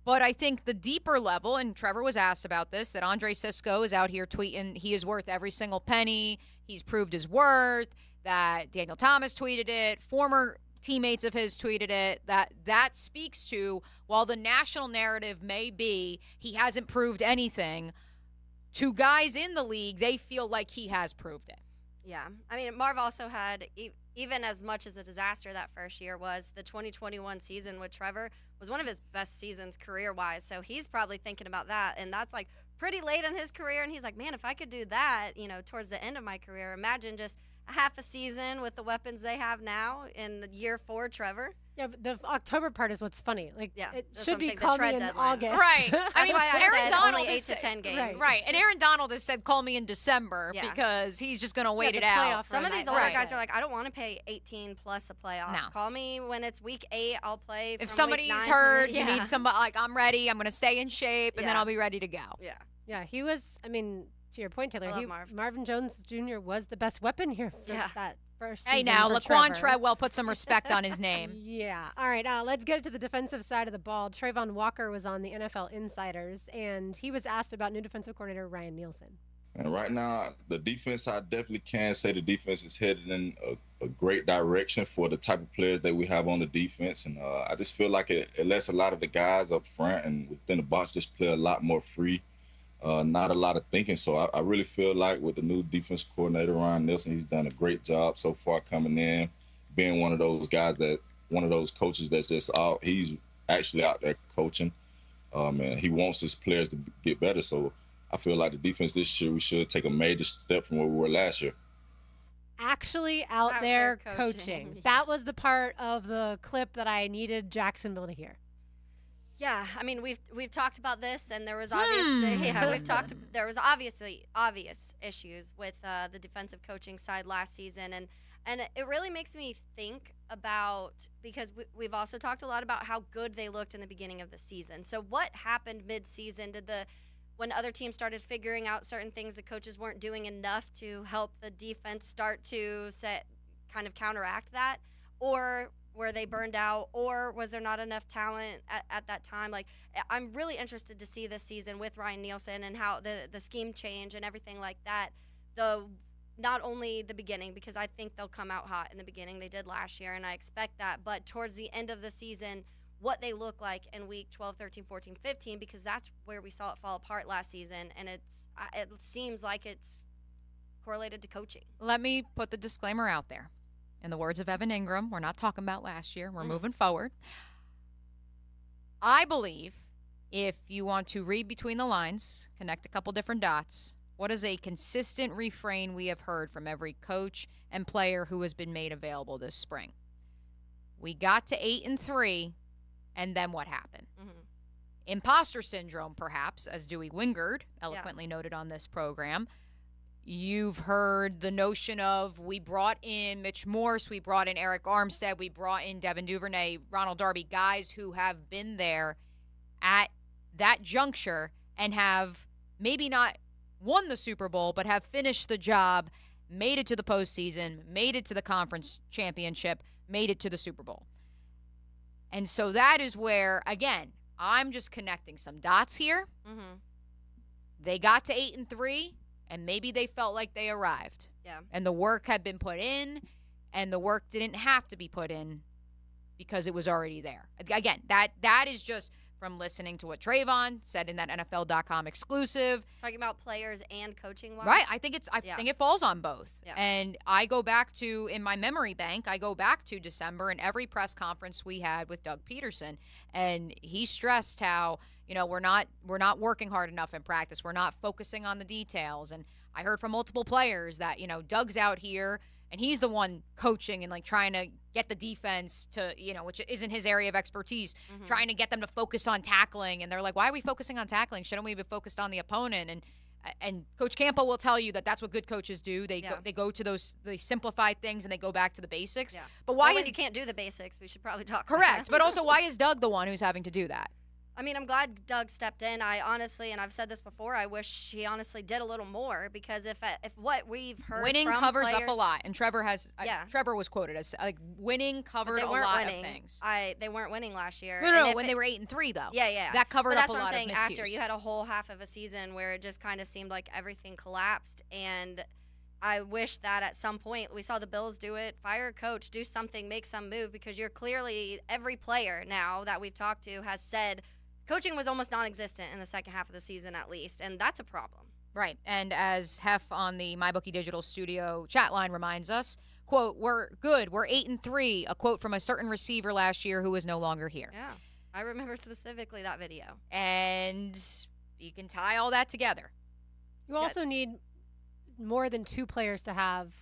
But I think the deeper level, and Trevor was asked about this, that Andre Sisco is out here tweeting he is worth every single penny. He's proved his worth. That Daniel Thomas tweeted it. Former teammates of his tweeted it. That speaks to, while the national narrative may be he hasn't proved anything, to guys in the league, they feel like he has proved it. Yeah. I mean, Marv also had, even as much as a disaster that first year was, the 2021 season with Trevor was one of his best seasons career-wise. So he's probably thinking about that. And that's like pretty late in his career. And he's like, man, if I could do that, towards the end of my career, imagine just a half a season with the weapons they have now in year 4, Trevor. Yeah, but the October part is what's funny. Like, it that's should what I'm be saying, the call me trade in deadline. August. Right. I mean, why I Aaron said Donald only 8 is to 10 games. Right. And Aaron Donald has said, call me in December because he's just going to wait it out. Some of these older guys are like, I don't want to pay 18 plus a playoff. No. Call me when it's week 8. I'll play. If from somebody's week 9 hurt, to you need somebody, like, I'm ready, I'm going to stay in shape, and then Yeah. I'll be ready to go. Yeah. Yeah, he was, I mean, to your point, Taylor, I love Marv. Marvin Jones Jr. was the best weapon here for that first Hey, season now, for Laquan Trevor. Treadwell put some respect on his name. Yeah. All right, let's get to the defensive side of the ball. Trayvon Walker was on the NFL Insiders, and he was asked about new defensive coordinator Ryan Nielsen. And right now, the defense, I definitely can say the defense is headed in a great direction for the type of players that we have on the defense. And I just feel like it lets a lot of the guys up front and within the box just play a lot more free, not a lot of thinking. So I really feel like with the new defense coordinator, Ryan Nielsen, he's done a great job so far coming in, being one of those guys one of those coaches that's just out. He's actually out there coaching, and he wants his players to get better. So I feel like the defense this year, we should take a major step from where we were last year. Actually out there coaching. That was the part of the clip that I needed Jacksonville to hear. Yeah, I mean we've talked about this, and there was obviously there was obviously obvious issues with the defensive coaching side last season, and it really makes me think about, because we've also talked a lot about how good they looked in the beginning of the season. So what happened mid-season? When other teams started figuring out certain things, the coaches weren't doing enough to help the defense start to kind of counteract that, or were they burned out, or was there not enough talent at that time? Like, I'm really interested to see this season with Ryan Nielsen and how the scheme change and everything like that. Not only the beginning, because I think they'll come out hot in the beginning. They did last year, and I expect that. But towards the end of the season, what they look like in week 12, 13, 14, 15, because that's where we saw it fall apart last season, and it seems like it's correlated to coaching. Let me put the disclaimer out there. In the words of Evan Ingram, we're not talking about last year. We're moving forward. I believe if you want to read between the lines, connect a couple different dots, what is a consistent refrain we have heard from every coach and player who has been made available this spring? We got to 8-3, and then what happened? Mm-hmm. Imposter syndrome, perhaps, as Dewey Wingard eloquently noted on this program. You've heard the notion of, we brought in Mitch Morse, we brought in Eric Armstead, we brought in Devin Duvernay, Ronald Darby, guys who have been there at that juncture and have maybe not won the Super Bowl, but have finished the job, made it to the postseason, made it to the conference championship, made it to the Super Bowl. And so that is where, again, I'm just connecting some dots here. Mm-hmm. They got to 8-3. And maybe they felt like they arrived. Yeah. And the work had been put in, and the work didn't have to be put in because it was already there. Again, that is just from listening to what Trayvon said in that NFL.com exclusive. Talking about players and coaching-wise. Right. I think it falls on both. Yeah. And I go back to, in my memory bank, I go back to December and every press conference we had with Doug Peterson, and he stressed how, we're not working hard enough in practice. We're not focusing on the details. And I heard from multiple players that, Doug's out here and he's the one coaching and trying to get the defense to, which isn't his area of expertise, trying to get them to focus on tackling. And they're like, why are we focusing on tackling? Shouldn't we be focused on the opponent? And and Coach Campo will tell you that that's what good coaches do. They go to they simplify things and they go back to the basics. Yeah. But why when you can't do the basics, we should probably talk about correct. that. But also, why is Doug the one who's having to do that? I mean, I'm glad Doug stepped in. I honestly, and I've said this before, I wish he honestly did a little more, because if what we've heard winning from covers players, up a lot, and Trevor was quoted as like winning covered a lot of things. They weren't winning last year. No, when they were 8-3 though. Yeah. That covered up a lot of miscues. That's what I'm saying. After you had a whole half of a season where it just kind of seemed like everything collapsed, and I wish that at some point we saw the Bills do it, fire a coach, do something, make some move, because you're clearly, every player now that we've talked to has said coaching was almost non-existent in the second half of the season at least, and that's a problem. Right, and as Hef on the MyBookie Digital Studio chat line reminds us, quote, we're good, we're 8-3, a quote from a certain receiver last year who is no longer here. Yeah, I remember specifically that video. And you can tie all that together. You also need more than 2 players to have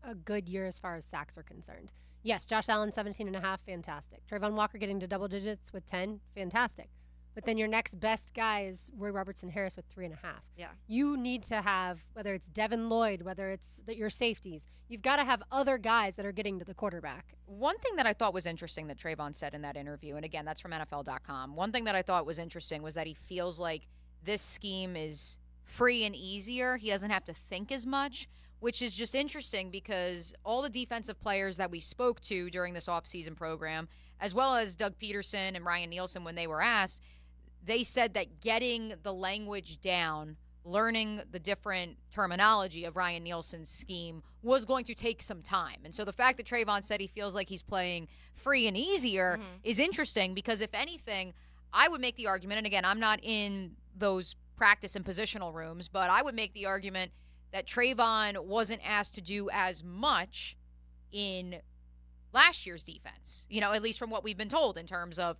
a good year as far as sacks are concerned. Yes, Josh Allen, 17.5, fantastic. Trayvon Walker getting to double digits with 10, fantastic. But then your next best guy is Roy Robertson-Harris with 3.5. Yeah. You need to have, whether it's Devin Lloyd, whether it's your safeties, you've got to have other guys that are getting to the quarterback. One thing that I thought was interesting that Trayvon said in that interview, and again, that's from NFL.com, one thing that I thought was interesting was that he feels like this scheme is free and easier. He doesn't have to think as much, which is just interesting because all the defensive players that we spoke to during this offseason program, as well as Doug Peterson and Ryan Nielsen when they were asked, they said that getting the language down, learning the different terminology of Ryan Nielsen's scheme was going to take some time. And so the fact that Trayvon said he feels like he's playing free and easier is interesting because, if anything, I would make the argument, and again, I'm not in those practice and positional rooms, but I would make the argument that Trayvon wasn't asked to do as much in last year's defense, at least from what we've been told in terms of,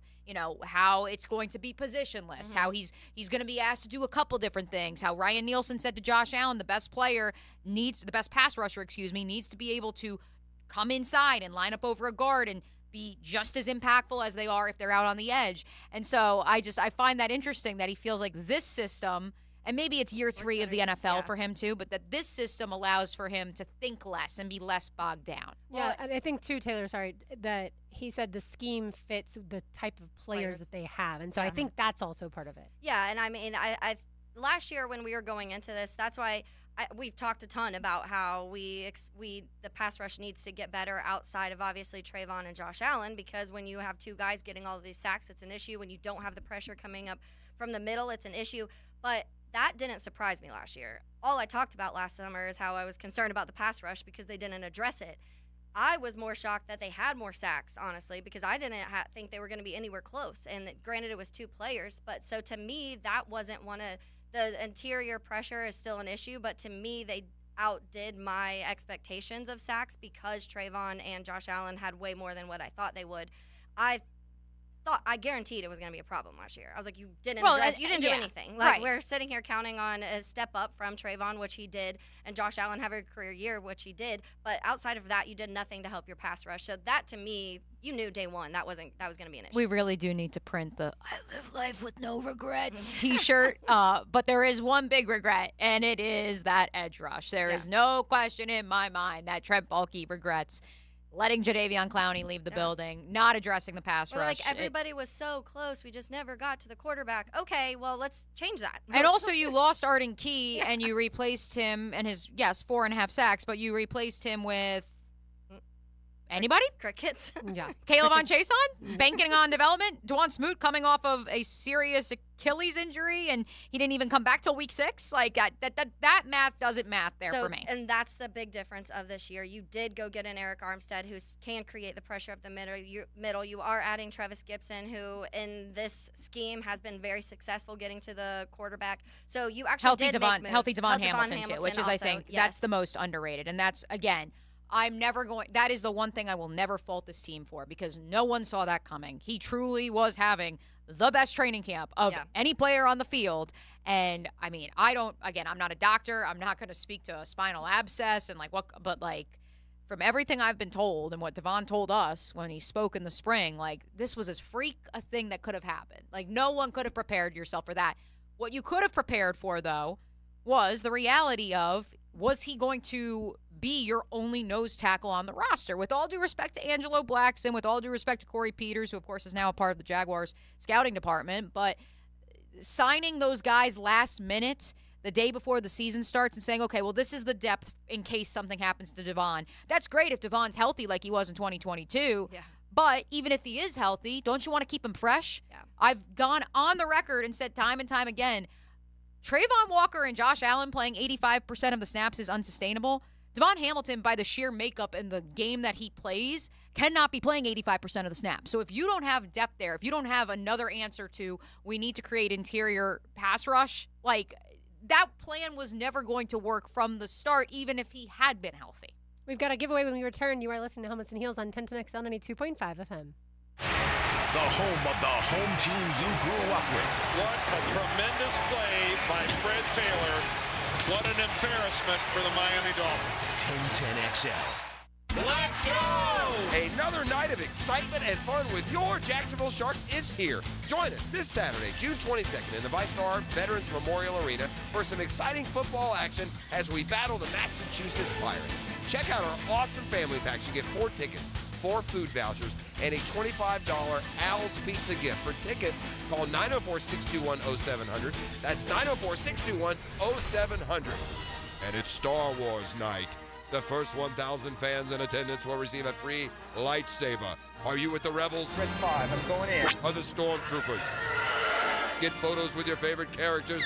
how it's going to be positionless, how he's going to be asked to do a couple different things, how Ryan Nielsen said to Josh Allen, the best pass rusher, needs to be able to come inside and line up over a guard and be just as impactful as they are if they're out on the edge. And so I find that interesting that he feels like this system, and maybe it's year 3 of the NFL for him too, but that this system allows for him to think less and be less bogged down. Yeah, and I think too, Taylor, that he said the scheme fits the type of players that they have. And so I think that's also part of it. Yeah, and I mean, I last year when we were going into this, that's why we've talked a ton about how the pass rush needs to get better outside of obviously Trayvon and Josh Allen, because when you have 2 guys getting all of these sacks, it's an issue. When you don't have the pressure coming up from the middle, it's an issue. But that didn't surprise me last year. All I talked about last summer is how I was concerned about the pass rush because they didn't address it. I was more shocked that they had more sacks, honestly, because I didn't think they were going to be anywhere close. And granted, it was 2 players, but so to me, that wasn't one of the interior pressure is still an issue. But to me, they outdid my expectations of sacks because Trayvon and Josh Allen had way more than what I thought they would. I guaranteed it was going to be a problem last year. I was like, you didn't do anything. Like, we're sitting here counting on a step up from Trayvon, which he did, and Josh Allen have a career year, which he did. But outside of that, you did nothing to help your pass rush. So that, to me, you knew day one that was going to be an issue. We really do need to print the "I live life with no regrets" T-shirt. But there is one big regret, and it is that edge rush. There is no question in my mind that Trent Baalke regrets letting Jadeveon Clowney leave the building, not addressing the pass rush. Like, everybody was so close, we just never got to the quarterback. Okay, well, let's change that. And also, you lost Arden Key, and you replaced him, and his, 4.5 sacks, but you replaced him with anybody? Crickets. Yeah. Caleb on Chason, banking on development. Dwan Smoot coming off of a serious Achilles injury, and he didn't even come back till week 6. Like, that math doesn't math there for me. And that's the big difference of this year. You did go get an Eric Armstead who can create the pressure of the middle. You are adding Travis Gibson, who in this scheme has been very successful getting to the quarterback. So you actually healthy did make moves. Healthy Devon Hamilton too, which is, also, I think, that's the most underrated. And that's, again, that is the one thing I will never fault this team for, because no one saw that coming. He truly was having the best training camp of any player on the field. And I mean, I'm not a doctor. I'm not going to speak to a spinal abscess and but from everything I've been told and what Devon told us when he spoke in the spring, this was as freak a thing that could have happened. No one could have prepared yourself for that. What you could have prepared for, though, was the reality of, was he going to be your only nose tackle on the roster? With all due respect to Angelo Blackson, with all due respect to Corey Peters, who of course is now a part of the Jaguars scouting department, but signing those guys last minute, the day before the season starts, and saying, okay, well, this is the depth in case something happens to Devon. That's great if Devon's healthy like he was in 2022. Yeah. But even if he is healthy, don't you want to keep him fresh? Yeah. I've gone on the record and said time and time again, Trayvon Walker and Josh Allen playing 85% of the snaps is unsustainable. Devon Hamilton, by the sheer makeup and the game that he plays, cannot be playing 85% of the snaps. So if you don't have depth there, if you don't have another answer to, we need to create interior pass rush, like, that plan was never going to work from the start, even if he had been healthy. We've got a giveaway when we return. You are listening to Helmets and Heels on 1010XL 92.5 FM. The home of the home team you grew up with. What a tremendous play by Fred Taylor. What an embarrassment for the Miami Dolphins. 1010XL. Let's go! Another night of excitement and fun with your Jacksonville Sharks is here. Join us this Saturday, June 22nd, in the ViStar Veterans Memorial Arena for some exciting football action as we battle the Massachusetts Pirates. Check out our awesome family packs. You get 4 tickets, 4 food vouchers, and a $25 Al's Pizza gift. For tickets, call 904-621-0700. That's 904-621-0700. And it's Star Wars night. The first 1,000 fans in attendance will receive a free lightsaber. Are you with the Rebels? Red 5, I'm going in. Or the Stormtroopers? Get photos with your favorite characters.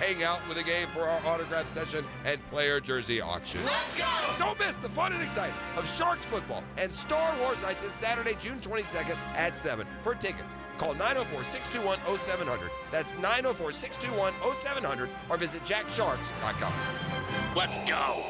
Hang out with a game for our autograph session and player jersey auction. Let's go! Don't miss the fun and excitement of Sharks football and Star Wars night this Saturday, June 22nd at 7. For tickets, call 904-621-0700. That's 904-621-0700 or visit jacksharks.com. Let's go!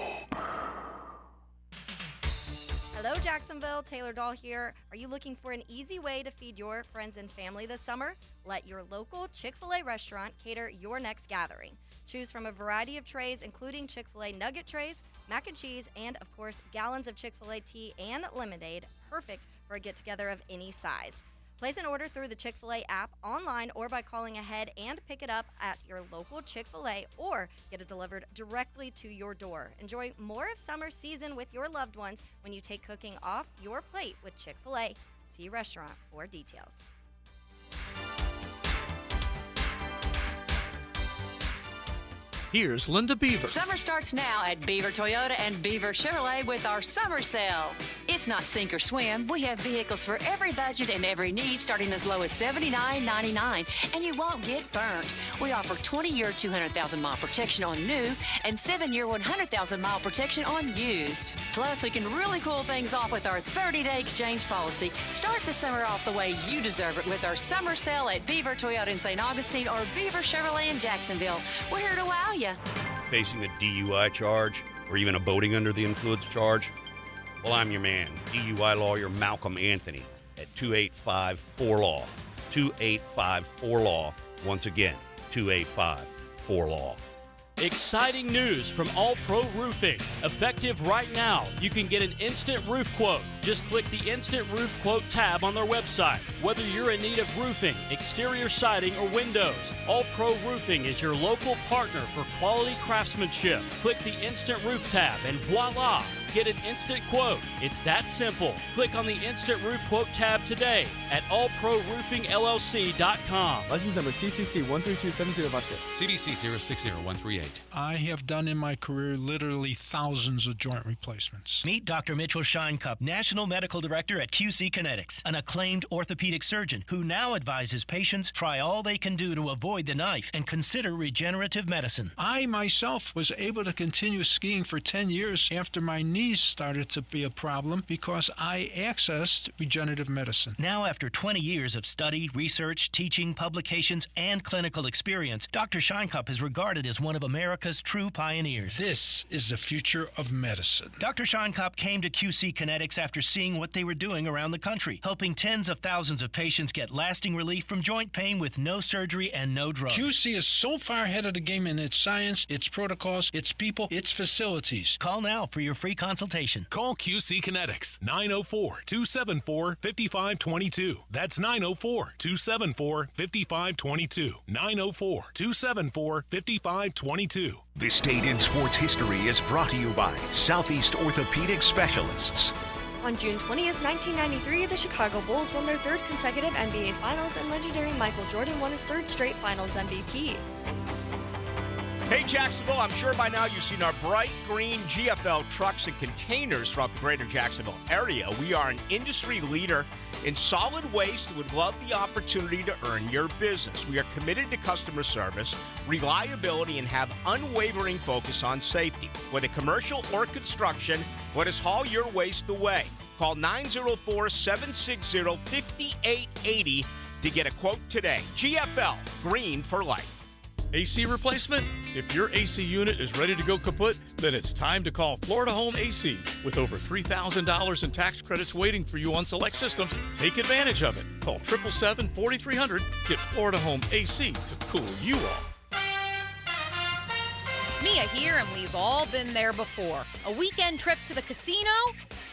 Hello, Jacksonville. Taylor Dahl here. Are you looking for an easy way to feed your friends and family this summer? Let your local Chick-fil-A restaurant cater your next gathering. Choose from a variety of trays, including Chick-fil-A nugget trays, mac and cheese, and, of course, gallons of Chick-fil-A tea and lemonade, perfect for a get-together of any size. Place an order through the Chick-fil-A app, online, or by calling ahead and pick it up at your local Chick-fil-A or get it delivered directly to your door. Enjoy more of summer season with your loved ones when you take cooking off your plate with Chick-fil-A. See restaurant for details. Here's Linda Beaver. Summer starts now at Beaver Toyota and Beaver Chevrolet with our summer sale. It's not sink or swim. We have vehicles for every budget and every need, starting as low as $79.99, and you won't get burnt. We offer 20-year 200,000-mile protection on new and 7-year 100,000-mile protection on used. Plus, we can really cool things off with our 30-day exchange policy. Start the summer off the way you deserve it with our summer sale at Beaver Toyota in St. Augustine or Beaver Chevrolet in Jacksonville. We're here to wow you. Facing a DUI charge or even a boating under the influence charge? Well, I'm your man, DUI lawyer Malcolm Anthony at 285-4LAW. 285-4LAW. Once again, 285-4LAW. Exciting news from All Pro Roofing. Effective right now, you can get an instant roof quote. Just click the Instant Roof Quote tab on their website. Whether you're in need of roofing, exterior siding, or windows, All Pro Roofing is your local partner for quality craftsmanship. Click the Instant Roof tab and voila! Get an instant quote. It's that simple. Click on the Instant Roof Quote tab today at allproroofingllc.com. License number CCC 1327056. CDC 060138. I have done in my career literally thousands of joint replacements. Meet Dr. Mitchell Scheinkup, National Medical Director at QC Kinetics, an acclaimed orthopedic surgeon who now advises patients try all they can do to avoid the knife and consider regenerative medicine. I myself was able to continue skiing for 10 years after my knees started to be a problem because I accessed regenerative medicine. Now, after 20 years of study, research, teaching, publications, and clinical experience, Dr. Scheinkup is regarded as one of America's true pioneers. This is the future of medicine. Dr. Scheinkup came to QC Kinetics after seeing what they were doing around the country, helping tens of thousands of patients get lasting relief from joint pain with no surgery and no drugs. QC is so far ahead of the game in its science, its protocols, its people, its facilities. Call now for your free consultation consultation. Call QC Kinetics, 904-274-5522. That's 904-274-5522. 904-274-5522. This date in sports history is brought to you by Southeast Orthopedic Specialists. On June 20th, 1993, the Chicago Bulls won their third consecutive NBA Finals, and legendary Michael Jordan won his third straight Finals MVP. Hey Jacksonville, I'm sure by now you've seen our bright green GFL trucks and containers throughout the greater Jacksonville area. We are an industry leader in solid waste and would love the opportunity to earn your business. We are committed to customer service, reliability, and have unwavering focus on safety. Whether commercial or construction, let us haul your waste away. Call 904-760-5880 to get a quote today. GFL, green for life. AC replacement? If your AC unit is ready to go kaput, then it's time to call Florida Home AC. With over $3,000 in tax credits waiting for you on select systems, take advantage of it. Call 777-4300. Get Florida Home AC to cool you off. Mia here, and we've all been there before. A weekend trip to the casino?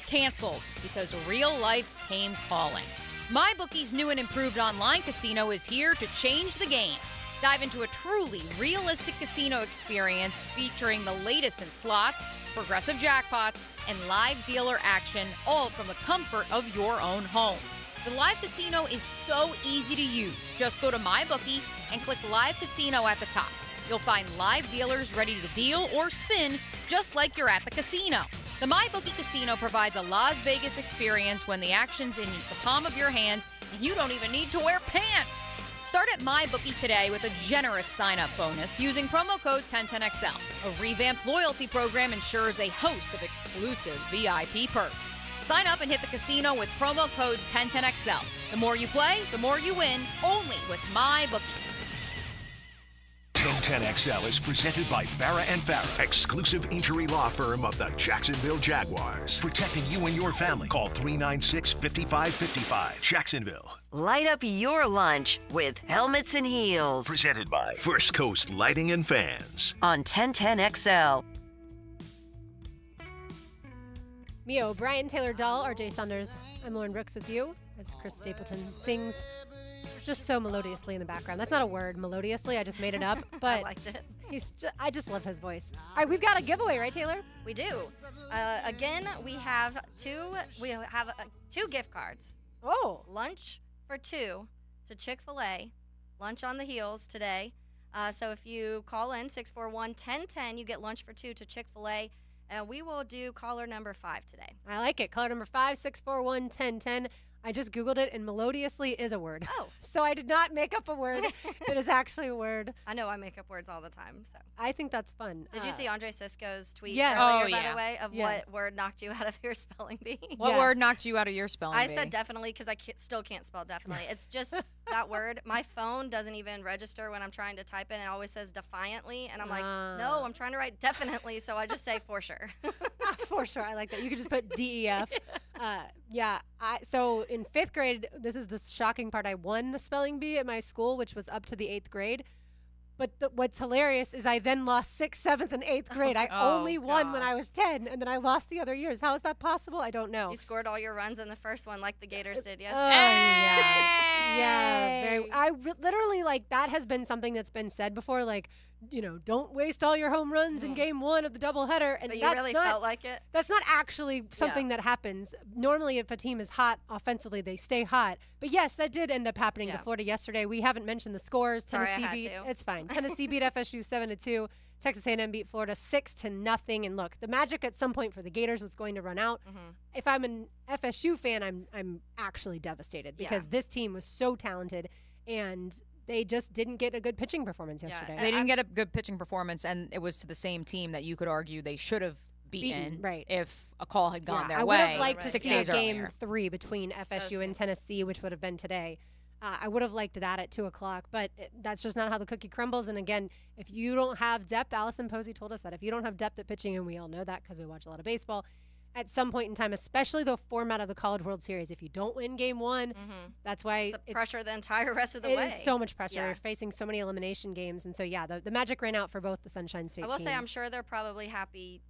Canceled because real life came calling. MyBookie's new and improved online casino is here to change the game. Dive into a truly realistic casino experience featuring the latest in slots, progressive jackpots, and live dealer action, all from the comfort of your own home. The live casino is so easy to use. Just go to MyBookie and click Live Casino at the top. You'll find live dealers ready to deal or spin just like you're at the casino. The MyBookie Casino provides a Las Vegas experience when the action's in the palm of your hands and you don't even need to wear pants. Start at MyBookie today with a generous sign-up bonus using promo code 1010XL. A revamped loyalty program ensures a host of exclusive VIP perks. Sign up and hit the casino with promo code 1010XL. The more you play, the more you win, only with MyBookie. 1010XL is presented by Farrah & Farrah, exclusive injury law firm of the Jacksonville Jaguars. Protecting you and your family. Call 396-5555. Jacksonville. Light up your lunch with Helmets and Heels. Presented by First Coast Lighting and Fans. On 1010XL. Mia O'Brien, Taylor Dahl, RJ Saunders. I'm Lauren Brooks with you as Chris Stapleton sings just so melodiously in the background. That's not a word, melodiously. I just made it up. But I liked it. I just love his voice. All right, we've got a giveaway, right, Taylor? We do. Again, we have two gift cards. Oh. Lunch for two to Chick-fil-A. Lunch on the heels today. So if you call in 641-1010, you get lunch for two to Chick-fil-A. And we will do caller number 5 today. I like it. Caller number 5, 641-1010. I just Googled it, and melodiously is a word. Oh. So I did not make up a word. It is actually a word. I know I make up words all the time. So I think that's fun. Did you see Andre Sisco's tweet earlier, by the way, of what word knocked you out of your spelling bee? What word knocked you out of your spelling bee? I said definitely because I still can't spell definitely. It's just that word. My phone doesn't even register when I'm trying to type it. It always says defiantly, and I'm like, no, I'm trying to write definitely, so I just say for sure. For sure. I like that. You could just put DEF. So in 5th grade, this is the shocking part. I won the spelling bee at my school, which was up to the 8th grade. But what's hilarious is I then lost 6th, 7th, and 8th grade. I only won when I was 10, and then I lost the other years. How is that possible? I don't know. You scored all your runs in the first one like the Gators did yesterday. Literally, like, that has been something that's been said before, like, don't waste all your home runs in game 1 of the doubleheader. And but you really felt like it? That's not actually something that happens. Normally, if a team is hot offensively, they stay hot. But yes, that did end up happening to Florida yesterday. We haven't mentioned the scores. It's fine. Tennessee beat FSU 7-2. Texas A&M beat Florida 6-0. And look, the magic at some point for the Gators was going to run out. If I'm an FSU fan, I'm actually devastated because this team was so talented and they just didn't get a good pitching performance yesterday. They didn't get a good pitching performance, and it was to the same team that you could argue they should have beaten if a call had gone their way. I would have liked to 6 see a days game earlier. 3 between FSU and Tennessee, which would have been today. I would have liked that at 2 o'clock, but that's just not how the cookie crumbles. And again, if you don't have depth, Allison Posey told us that. If you don't have depth at pitching, and we all know that because we watch a lot of baseball, at some point in time, especially the format of the College World Series, if you don't win game 1, that's why it's pressure the entire rest of the way. It is so much pressure. You're facing so many elimination games. And so, the magic ran out for both the Sunshine State teams. I will say I'm sure they're probably happy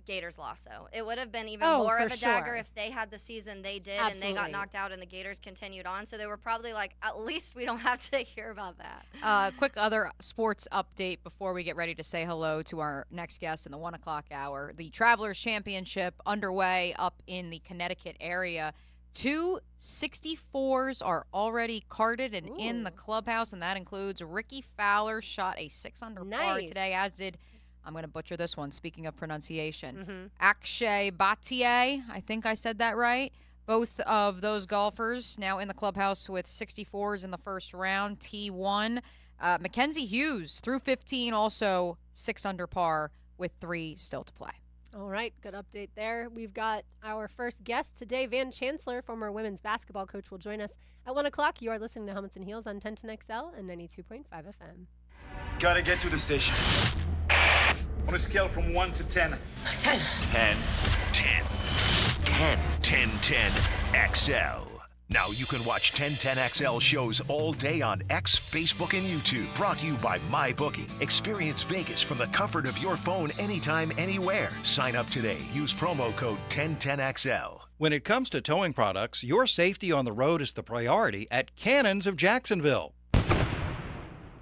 Gators lost, though. It would have been even Oh, more for of a dagger sure. if they had the season they did and they Absolutely. got knocked out and the Gators continued on. So they were probably like, at least we don't have to hear about that. Quick other sports update before we get ready to say hello to our next guest in the 1 o'clock hour. The Travelers Championship underway up in the Connecticut area. 2 64s are already carded and in the clubhouse, and that includes Ricky Fowler, shot a 6-under par today, as did, I'm going to butcher this one, speaking of pronunciation, Akshay Bhatia. I think I said that right. Both of those golfers now in the clubhouse with 64s in the first round, T1. Mackenzie Hughes through 15, also 6-under par with 3 still to play. All right, good update there. We've got our first guest today, Van Chancellor, former women's basketball coach, will join us at 1 o'clock. You are listening to Helmets and Heels on 1010XL and 92.5 FM. Gotta get to the station. On a scale from 1 to 10. 10. 10. 10. 10. 10. 10. XL. Now you can watch 1010XL shows all day on X, Facebook, and YouTube. Brought to you by MyBookie. Experience Vegas from the comfort of your phone anytime, anywhere. Sign up today. Use promo code 1010XL. When it comes to towing products, your safety on the road is the priority at Cannons of Jacksonville.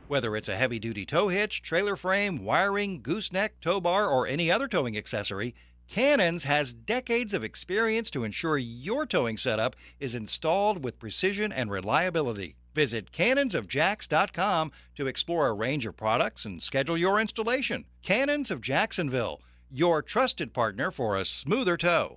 Whether it's a heavy-duty tow hitch, trailer frame, wiring, gooseneck, tow bar, or any other towing accessory, Cannons has decades of experience to ensure your towing setup is installed with precision and reliability. Visit cannonsofjacks.com to explore a range of products and schedule your installation. Cannons of Jacksonville, your trusted partner for a smoother tow.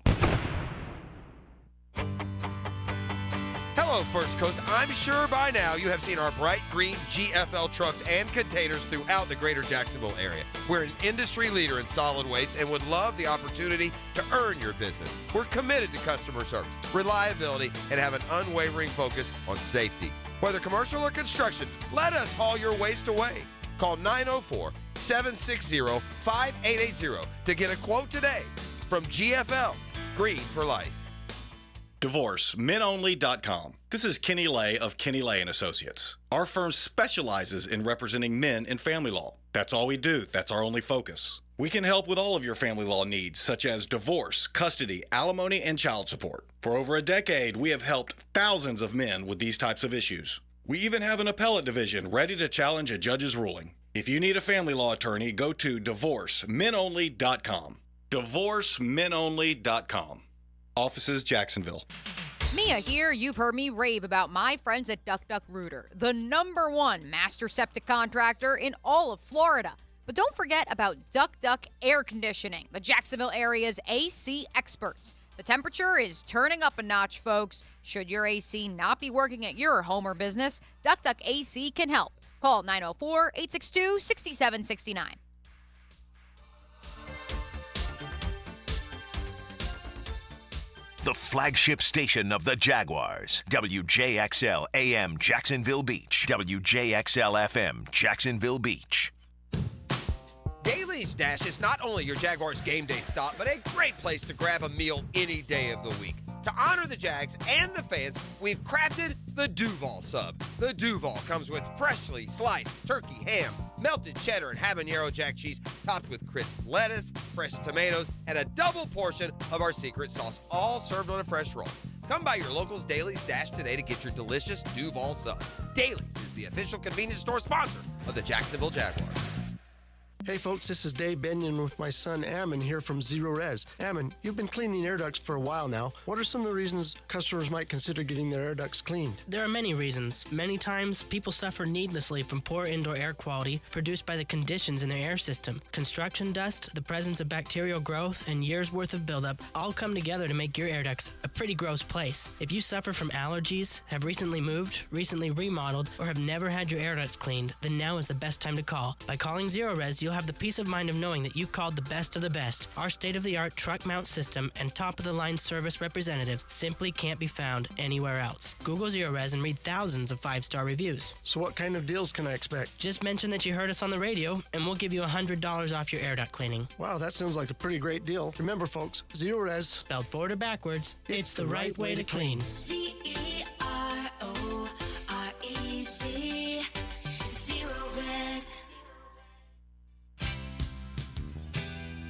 Hello, First Coast. I'm sure by now you have seen our bright green GFL trucks and containers throughout the greater Jacksonville area. We're an industry leader in solid waste and would love the opportunity to earn your business. We're committed to customer service, reliability, and have an unwavering focus on safety. Whether commercial or construction, let us haul your waste away. Call 904-760-5880 to get a quote today. From GFL, Green for Life. DivorceMenOnly.com. This is Kenny Lay of Kenny Lay & Associates. Our firm specializes in representing men in family law. That's all we do. That's our only focus. We can help with all of your family law needs, such as divorce, custody, alimony, and child support. For over a decade, we have helped thousands of men with these types of issues. We even have an appellate division ready to challenge a judge's ruling. If you need a family law attorney, go to DivorceMenOnly.com. DivorceMenOnly.com. Offices, Jacksonville. Mia here. You've heard me rave about my friends at Duck Duck Rooter, the #1 master septic contractor in all of Florida. But don't forget about Duck Duck Air Conditioning, the Jacksonville area's AC experts. The temperature is turning up a notch, folks. Should your AC not be working at your home or business, Duck Duck AC can help. Call 904-862-6769. The flagship station of the Jaguars. WJXL AM Jacksonville Beach. WJXL FM Jacksonville Beach. Daly's Dash is not only your Jaguars game day stop, but a great place to grab a meal any day of the week. To honor the Jags and the fans, we've crafted the Duval Sub. The Duval comes with freshly sliced turkey, ham, melted cheddar, and habanero jack cheese, topped with crisp lettuce, fresh tomatoes, and a double portion of our secret sauce, all served on a fresh roll. Come by your local's Daly's Dash today to get your delicious Duval Sub. Daly's is the official convenience store sponsor of the Jacksonville Jaguars. Hey folks, this is Dave Benyon with my son Ammon here from Zero Res. Ammon, you've been cleaning air ducts for a while now. What are some of the reasons customers might consider getting their air ducts cleaned? There are many reasons. Many times, people suffer needlessly from poor indoor air quality produced by the conditions in their air system. Construction dust, the presence of bacterial growth, and years' worth of buildup all come together to make your air ducts a pretty gross place. If you suffer from allergies, have recently moved, recently remodeled, or have never had your air ducts cleaned, then now is the best time to call. By calling Zero Res, you'll have the peace of mind of knowing that you called the best of the best. Our state-of-the-art truck mount system and top-of-the-line service representatives simply can't be found anywhere else. Google Zero Res and read thousands of 5-star reviews. So what kind of deals can I expect? Just mention that you heard us on the radio, and we'll give you $100 off your air duct cleaning. Wow, that sounds like a pretty great deal. Remember, folks, Zero Res, spelled forward or backwards, it's the right way to clean. CEROREZ. Zero Res.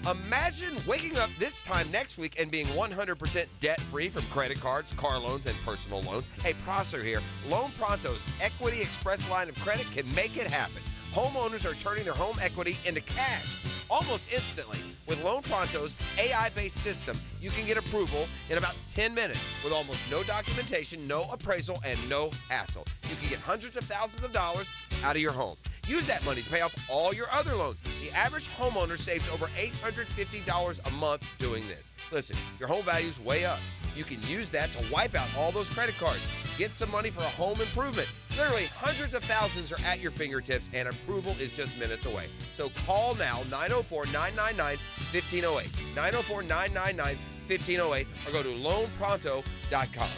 Imagine waking up this time next week and being 100% debt-free from credit cards, car loans, and personal loans. Hey, Prosser here. Loan Pronto's Equity Express line of credit can make it happen. Homeowners are turning their home equity into cash almost instantly. With Loan Pronto's AI-based system, you can get approval in about 10 minutes with almost no documentation, no appraisal, and no hassle. You can get hundreds of thousands of dollars out of your home. Use that money to pay off all your other loans. The average homeowner saves over $850 a month doing this. Listen, your home value's way up. You can use that to wipe out all those credit cards. Get some money for a home improvement. Literally hundreds of thousands are at your fingertips, and approval is just minutes away. So call now, 904-999-1508, 904-999-1508, or go to loanpronto.com.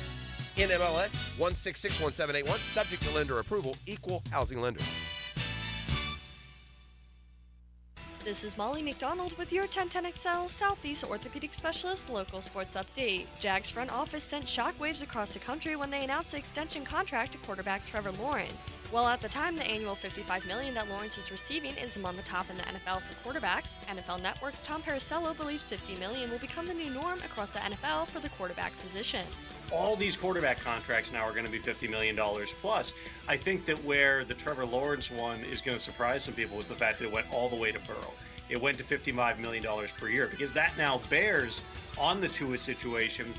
NMLS 1661781, subject to lender approval, equal housing lender. This is Molly McDonald with your 1010XL Southeast Orthopedic Specialist local sports update. Jags front office sent shockwaves across the country when they announced the extension contract to quarterback Trevor Lawrence. While at the time, the annual $55 million that Lawrence is receiving is among the top in the NFL for quarterbacks, NFL Network's Tom Pericello believes $50 million will become the new norm across the NFL for the quarterback position. All these quarterback contracts now are going to be $50 million plus. I think that where the Trevor Lawrence one is going to surprise some people is the fact that it went all the way to Burrow. It went to $55 million per year because that now bears on the Tua situation,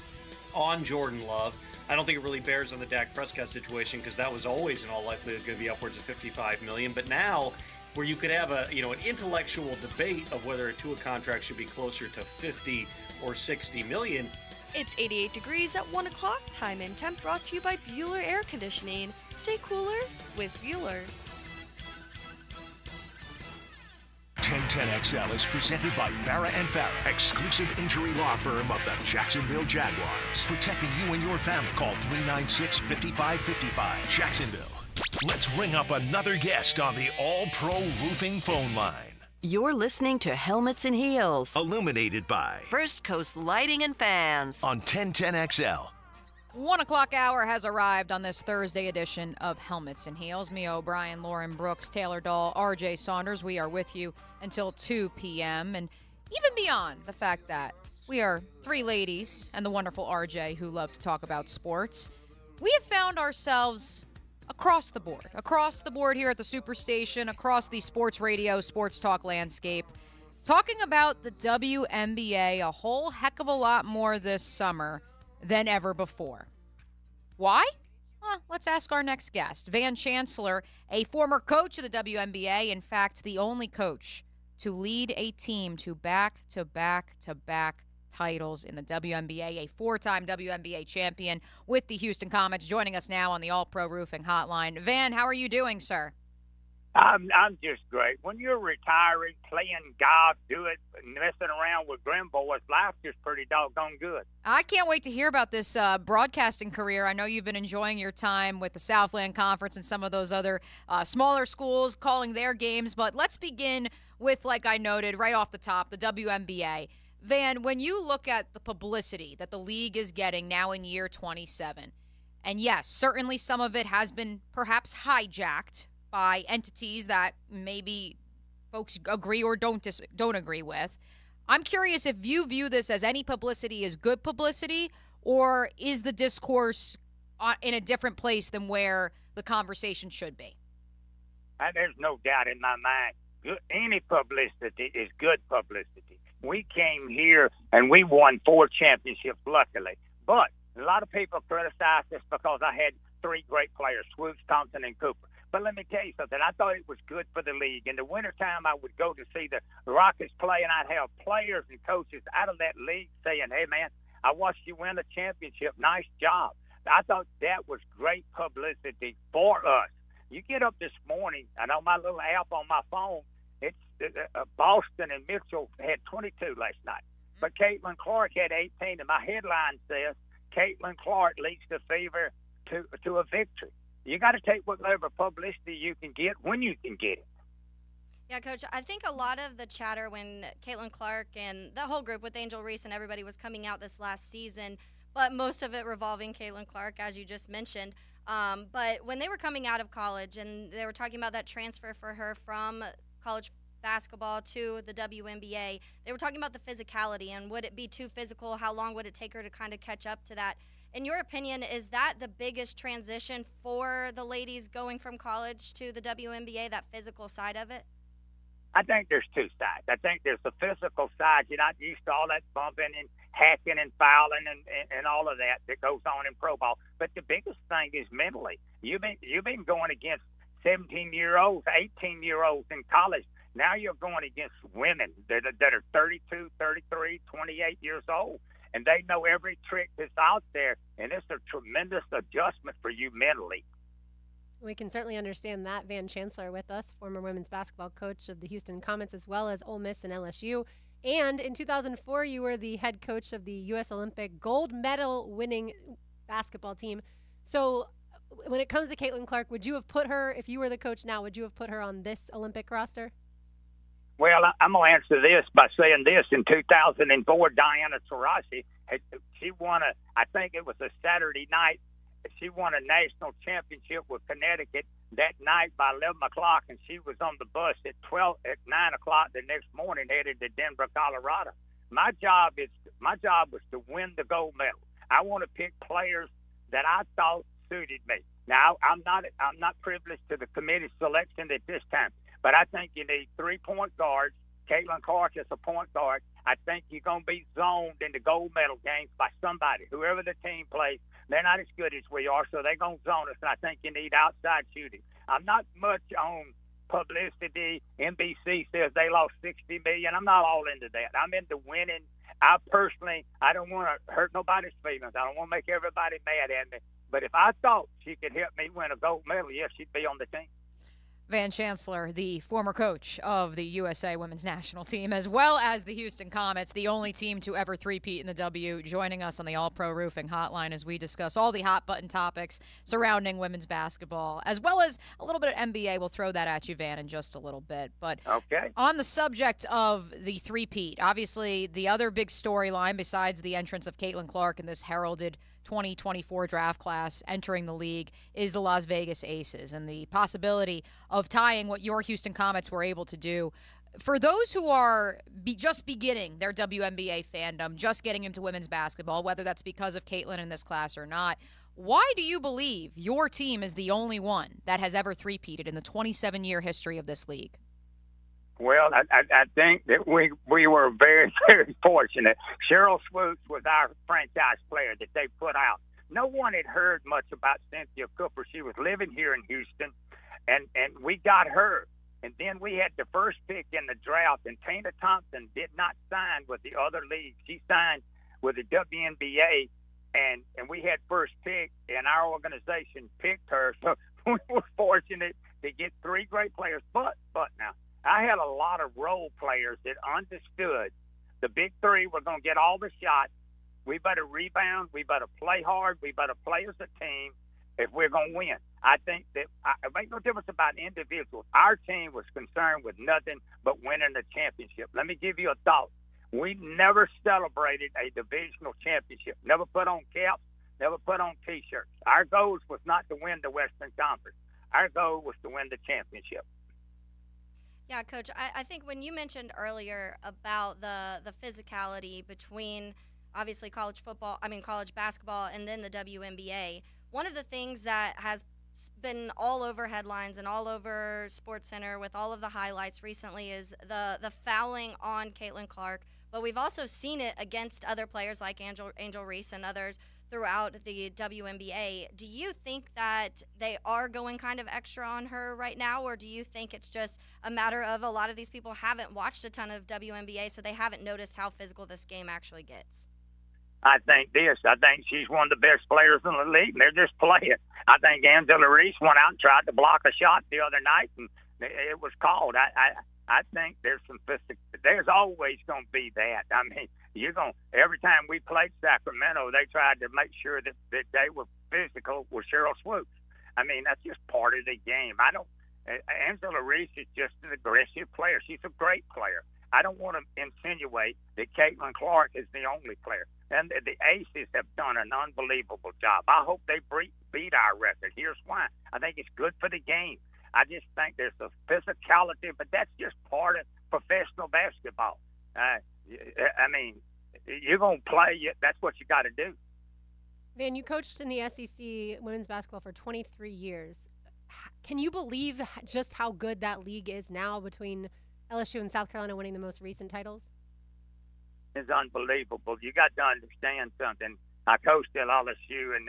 on Jordan Love. I don't think it really bears on the Dak Prescott situation because that was always in all likelihood going to be upwards of $55 million. But now where you could have an intellectual debate of whether a Tua contract should be closer to 50 or 60 million. It's 88 degrees at 1 o'clock. Time and temp brought to you by Bueller Air Conditioning. Stay cooler with Bueller. 1010XL is presented by Farah & Farah, exclusive injury law firm of the Jacksonville Jaguars. Protecting you and your family. Call 396-5555. Jacksonville. Let's ring up another guest on the All-Pro Roofing phone line. You're listening to Helmets and Heels. Illuminated by First Coast Lighting and Fans. On 1010XL. 1 o'clock hour has arrived on this Thursday edition of Helmets and Heels. Mia O'Brien, Lauren Brooks, Taylor Dahl, RJ Saunders. We are with you until 2 p.m. And even beyond the fact that we are three ladies and the wonderful RJ who love to talk about sports, we have found ourselves across the board here at the Superstation, across the sports radio, sports talk landscape, talking about the WNBA a whole heck of a lot more this summer than ever before. Why? Well, let's ask our next guest. Van Chancellor, a former coach of the WNBA, in fact, the only coach to lead a team to back-to-back-to-back titles in the WNBA, a four-time WNBA champion with the Houston Comets, joining us now on the All-Pro Roofing Hotline. Van, how are you doing, sir? I'm just great. When you're retiring, playing golf, messing around with grim boys, life's just pretty doggone good. I can't wait to hear about this broadcasting career. I know you've been enjoying your time with the Southland Conference and some of those other smaller schools calling their games, but let's begin with, like I noted right off the top, the WNBA. Van, when you look at the publicity that the league is getting now in year 27, and yes, certainly some of it has been perhaps hijacked by entities that maybe folks agree or don't agree with. I'm curious if you view this as any publicity is good publicity, or is the discourse in a different place than where the conversation should be? There's no doubt in my mind. Any publicity is good publicity. We came here and we won 4 championships, luckily. But a lot of people criticize us because I had 3 great players, Swoops, Thompson, and Cooper. But let me tell you something. I thought it was good for the league. In the wintertime, I would go to see the Rockets play, and I'd have players and coaches out of that league saying, hey, man, I watched you win a championship. Nice job. I thought that was great publicity for us. You get up this morning, and on my little app on my phone, it's Boston and Mitchell had 22 last night. But Caitlin Clark had 18, and my headline says, Caitlin Clark leads the Fever to a victory. You got to take whatever publicity you can get when you can get it. Yeah, Coach, I think a lot of the chatter when Caitlin Clark and the whole group with Angel Reese and everybody was coming out this last season, but most of it revolving Caitlin Clark, as you just mentioned. But when they were coming out of college and they were talking about that transfer for her from college basketball to the WNBA. They were talking about the physicality and would it be too physical? How long would it take her to kind of catch up to that? In your opinion, is that the biggest transition for the ladies going from college to the WNBA, that physical side of it? I think there's two sides. I think there's the physical side. You're not used to all that bumping and hacking and fouling and all of that goes on in pro ball. But the biggest thing is mentally. You've been going against 17-year-olds, 18-year-olds in college. Now you're going against women that are 32, 33, 28 years old. And they know every trick that's out there, and it's a tremendous adjustment for you mentally. We can certainly understand that. Van Chancellor with us, former women's basketball coach of the Houston Comets as well as Ole Miss and LSU. And in 2004, you were the head coach of the U.S. Olympic gold medal winning basketball team. So when it comes to Caitlin Clark, would you have put her, if you were the coach now, would you have put her on this Olympic roster? Well, I'm going to answer this by saying this. In 2004, Diana Taurasi, she won I think it was a Saturday night. She won a national championship with Connecticut that night by 11 o'clock, and she was on the bus at 9 o'clock the next morning headed to Denver, Colorado. My job was to win the gold medal. I want to pick players that I thought suited me. Now, I'm not privileged to the committee selection at this time, but I think you need 3-point guards. Caitlin Clark is a point guard. I think you're going to be zoned in the gold medal games by somebody. Whoever the team plays, they're not as good as we are, so they're going to zone us, and I think you need outside shooting. I'm not much on publicity. NBC says they lost $60 million. I'm not all into that. I'm into winning. I don't want to hurt nobody's feelings. I don't want to make everybody mad at me. But if I thought she could help me win a gold medal, yes, she'd be on the team. Van Chancellor, the former coach of the USA women's national team, as well as the Houston Comets, the only team to ever three-peat in the W, joining us on the All-Pro Roofing Hotline as we discuss all the hot-button topics surrounding women's basketball, as well as a little bit of NBA. We'll throw that at you, Van, in just a little bit. But okay. On the subject of the three-peat, obviously the other big storyline besides the entrance of Caitlin Clark in this heralded 2024 draft class entering the league is the Las Vegas Aces and the possibility of tying what your Houston Comets were able to do. For those who are just beginning their WNBA fandom, just getting into women's basketball, whether that's because of Caitlin in this class or not, why do you believe your team is the only one that has ever three-peated in the 27-year history of this league? Well, I think that we were very, very fortunate. Cheryl Swoops was our franchise player that they put out. No one had heard much about Cynthia Cooper. She was living here in Houston, and we got her. And then we had the first pick in the draft, and Tina Thompson did not sign with the other league. She signed with the WNBA, and we had first pick, and our organization picked her. So we were fortunate to get three great players. But now, I had a lot of role players that understood the big three were going to get all the shots. We better rebound. We better play hard. We better play as a team if we're going to win. I think that it makes no difference about individuals. Our team was concerned with nothing but winning the championship. Let me give you a thought. We never celebrated a divisional championship, never put on caps, never put on T-shirts. Our goal was not to win the Western Conference. Our goal was to win the championship. Yeah, Coach, I think when you mentioned earlier about the physicality between obviously college basketball and then the WNBA, one of the things that has been all over headlines and all over SportsCenter with all of the highlights recently is the fouling on Caitlin Clark, but we've also seen it against other players like Angel Reese and others throughout the WNBA. Do you think that they are going kind of extra on her right now, or do you think it's just a matter of a lot of these people haven't watched a ton of WNBA, so they haven't noticed how physical this game actually gets? I think she's one of the best players in the league, and they're just playing. I think Angela Reese went out and tried to block a shot the other night, and it was called. I think there's there's always going to be that. I mean, every time we played Sacramento, they tried to make sure that they were physical with Cheryl Swoops. I mean, that's just part of the game. Angela Reese is just an aggressive player. She's a great player. I don't want to insinuate that Caitlin Clark is the only player. And the Aces have done an unbelievable job. I hope they beat our record. Here's why. I think it's good for the game. I just think there's a physicality, but that's just part of professional basketball. I mean, you're going to play. That's what you got to do. Van, you coached in the SEC women's basketball for 23 years. Can you believe just how good that league is now between LSU and South Carolina winning the most recent titles? It's unbelievable. You got to understand something. I coached at LSU, and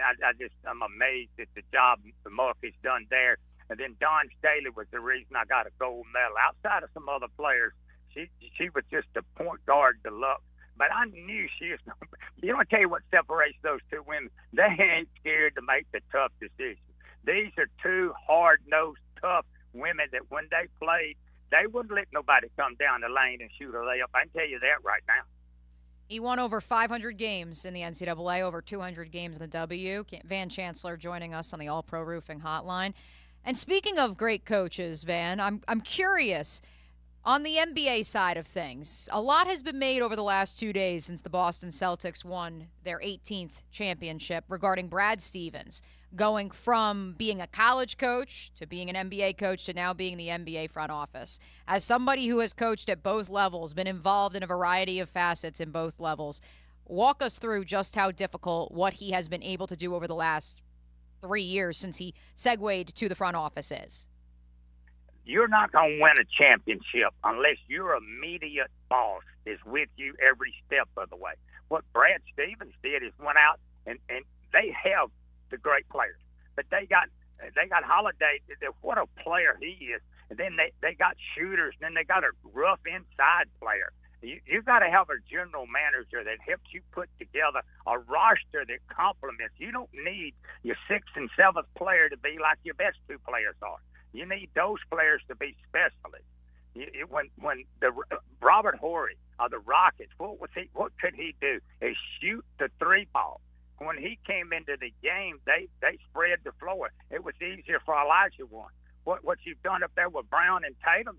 I'm amazed at the job Marcus done there. And then Dawn Staley was the reason I got a gold medal. Outside of some other players, she was just a point guard deluxe. But I knew she was. You know, I tell you what separates those two women. They ain't scared to make the tough decisions. These are two hard-nosed, tough women that when they played, they wouldn't let nobody come down the lane and shoot a layup. I can tell you that right now. He won over 500 games in the NCAA, over 200 games in the W. Van Chancellor joining us on the All-Pro Roofing Hotline. And speaking of great coaches, Van, I'm curious. On the NBA side of things, a lot has been made over the last 2 days since the Boston Celtics won their 18th championship regarding Brad Stevens, going from being a college coach to being an NBA coach to now being the NBA front office. As somebody who has coached at both levels, been involved in a variety of facets in both levels, walk us through just how difficult what he has been able to do over the last 3 years since he segued to the front office is. You're not going to win a championship unless your immediate boss is with you every step of the way. What Brad Stevens did is went out and they have the great players, but they got Holiday. What a player he is! And then they got shooters, and then they got a rough inside player. You got to have a general manager that helps you put together a roster that complements. You don't need your 6th and 7th player to be like your best 2 players are. You need those players to be specialists. When the Robert Horry of the Rockets, what could he do? Is shoot the 3-ball. When he came into the game, they spread the floor. It was easier for Elijah One. What you've done up there with Brown and Tatum,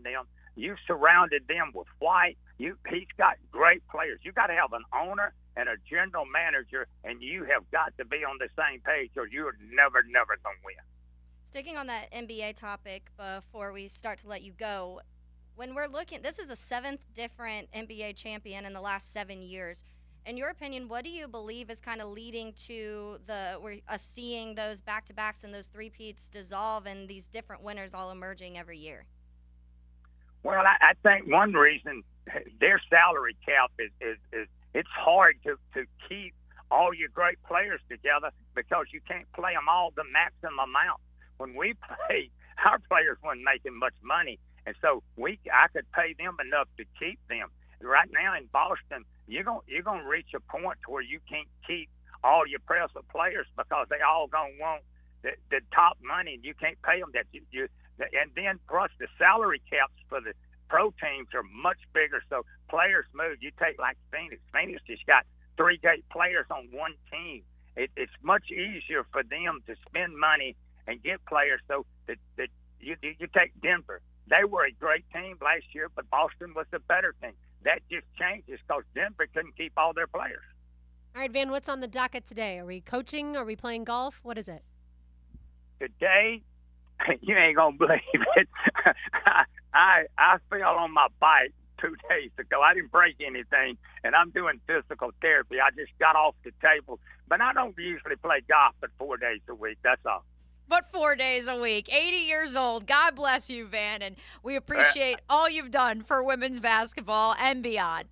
you surrounded them with White. He's got great players. You got to have an owner and a general manager, and you have got to be on the same page, or you're never going to win. Sticking on that NBA topic before we start to let you go, when we're looking, this is the 7th different NBA champion in the last 7 years. In your opinion, what do you believe is kind of leading to us seeing those back-to-backs and those three-peats dissolve and these different winners all emerging every year? Well, I think one reason their salary cap is it's hard to keep all your great players together because you can't play them all the maximum amount. When we played, our players weren't making much money, and so I could pay them enough to keep them. Right now in Boston, you're gonna reach a point to where you can't keep all your present players because they all gonna want the top money, and you can't pay them that. And then plus the salary caps for the pro teams are much bigger, so players move. You take like Phoenix. Phoenix just got 3 great players on one team. It's much easier for them to spend money and get players. So that you take Denver. They were a great team last year, but Boston was the better team. That just changes because Denver couldn't keep all their players. All right, Van, what's on the docket today? Are we coaching? Are we playing golf? What is it? Today, you ain't going to believe it. I fell on my bike 2 days ago. I didn't break anything, and I'm doing physical therapy. I just got off the table. But I don't usually play golf but 4 days a week. That's all. But 4 days a week, 80 years old. God bless you, Van, and we appreciate all you've done for women's basketball and beyond.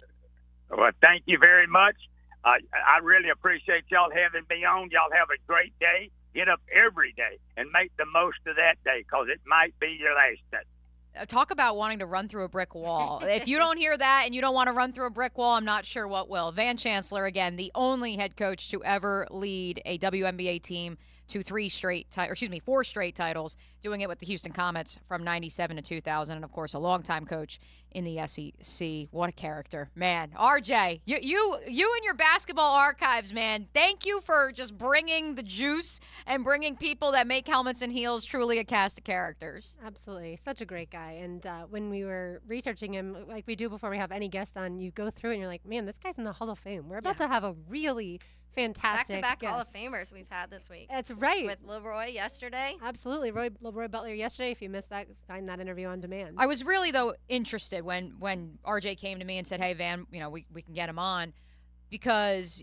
Well, thank you very much. I really appreciate y'all having me on. Y'all have a great day. Get up every day and make the most of that day because it might be your last day. Talk about wanting to run through a brick wall. If you don't hear that and you don't want to run through a brick wall, I'm not sure what will. Van Chancellor, again, the only head coach to ever lead a WNBA team to 4 straight titles, doing it with the Houston Comets from 97 to 2000, and of course a longtime coach in the SEC. What a character, man. RJ, you and your basketball archives, man. Thank you for just bringing the juice and bringing people that make helmets and heels truly a cast of characters. Absolutely, such a great guy. And when we were researching him, like we do before we have any guest on, you go through and you're like, man, this guy's in the Hall of Fame. We're about to have a really fantastic. Back-to-back Hall of Famers we've had this week. That's right. With Leroy yesterday. Absolutely. Leroy Butler yesterday. If you missed that, find that interview on demand. I was really, though, interested when RJ came to me and said, hey, Van, we can get him on. Because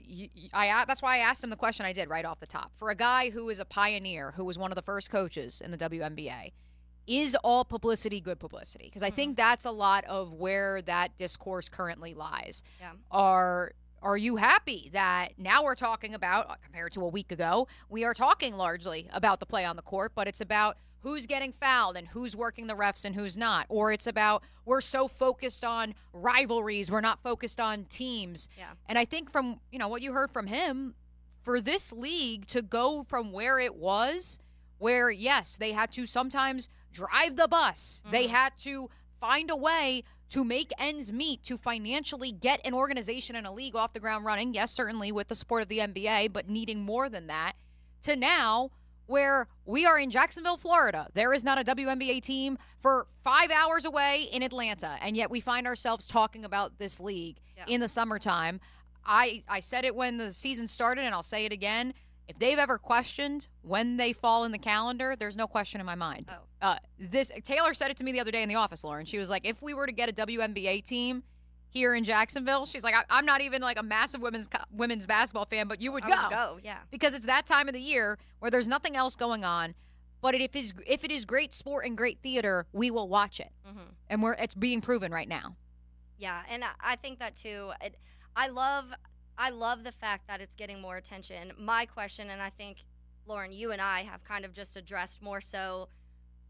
that's why I asked him the question I did right off the top. For a guy who is a pioneer, who was one of the first coaches in the WNBA, is all publicity good publicity? Because I think that's a lot of where that discourse currently lies. Yeah. Are you happy that now we're talking about, compared to a week ago, we are talking largely about the play on the court, but it's about who's getting fouled and who's working the refs and who's not. Or it's about we're so focused on rivalries, we're not focused on teams. Yeah. And I think from, what you heard from him, for this league to go from where it was, where, yes, they had to sometimes drive the bus. Mm-hmm. They had to find a way to make ends meet, to financially get an organization and a league off the ground running. Yes, certainly with the support of the NBA, but needing more than that. To now, where we are in Jacksonville, Florida. There is not a WNBA team for 5 hours away in Atlanta, and yet we find ourselves talking about this league in the summertime. I said it when the season started, and I'll say it again. If they've ever questioned when they fall in the calendar, there's no question in my mind. Taylor said it to me the other day in the office, Lauren. She was like, if we were to get a WNBA team here in Jacksonville, she's like, I'm not even like a massive women's basketball fan, but you would go. I would go, yeah. Because it's that time of the year where there's nothing else going on. But if it is great sport and great theater, we will watch it. Mm-hmm. And it's being proven right now. Yeah, and I think that too. I love the fact that it's getting more attention. My question, and I think, Lauren, you and I have kind of just addressed more so,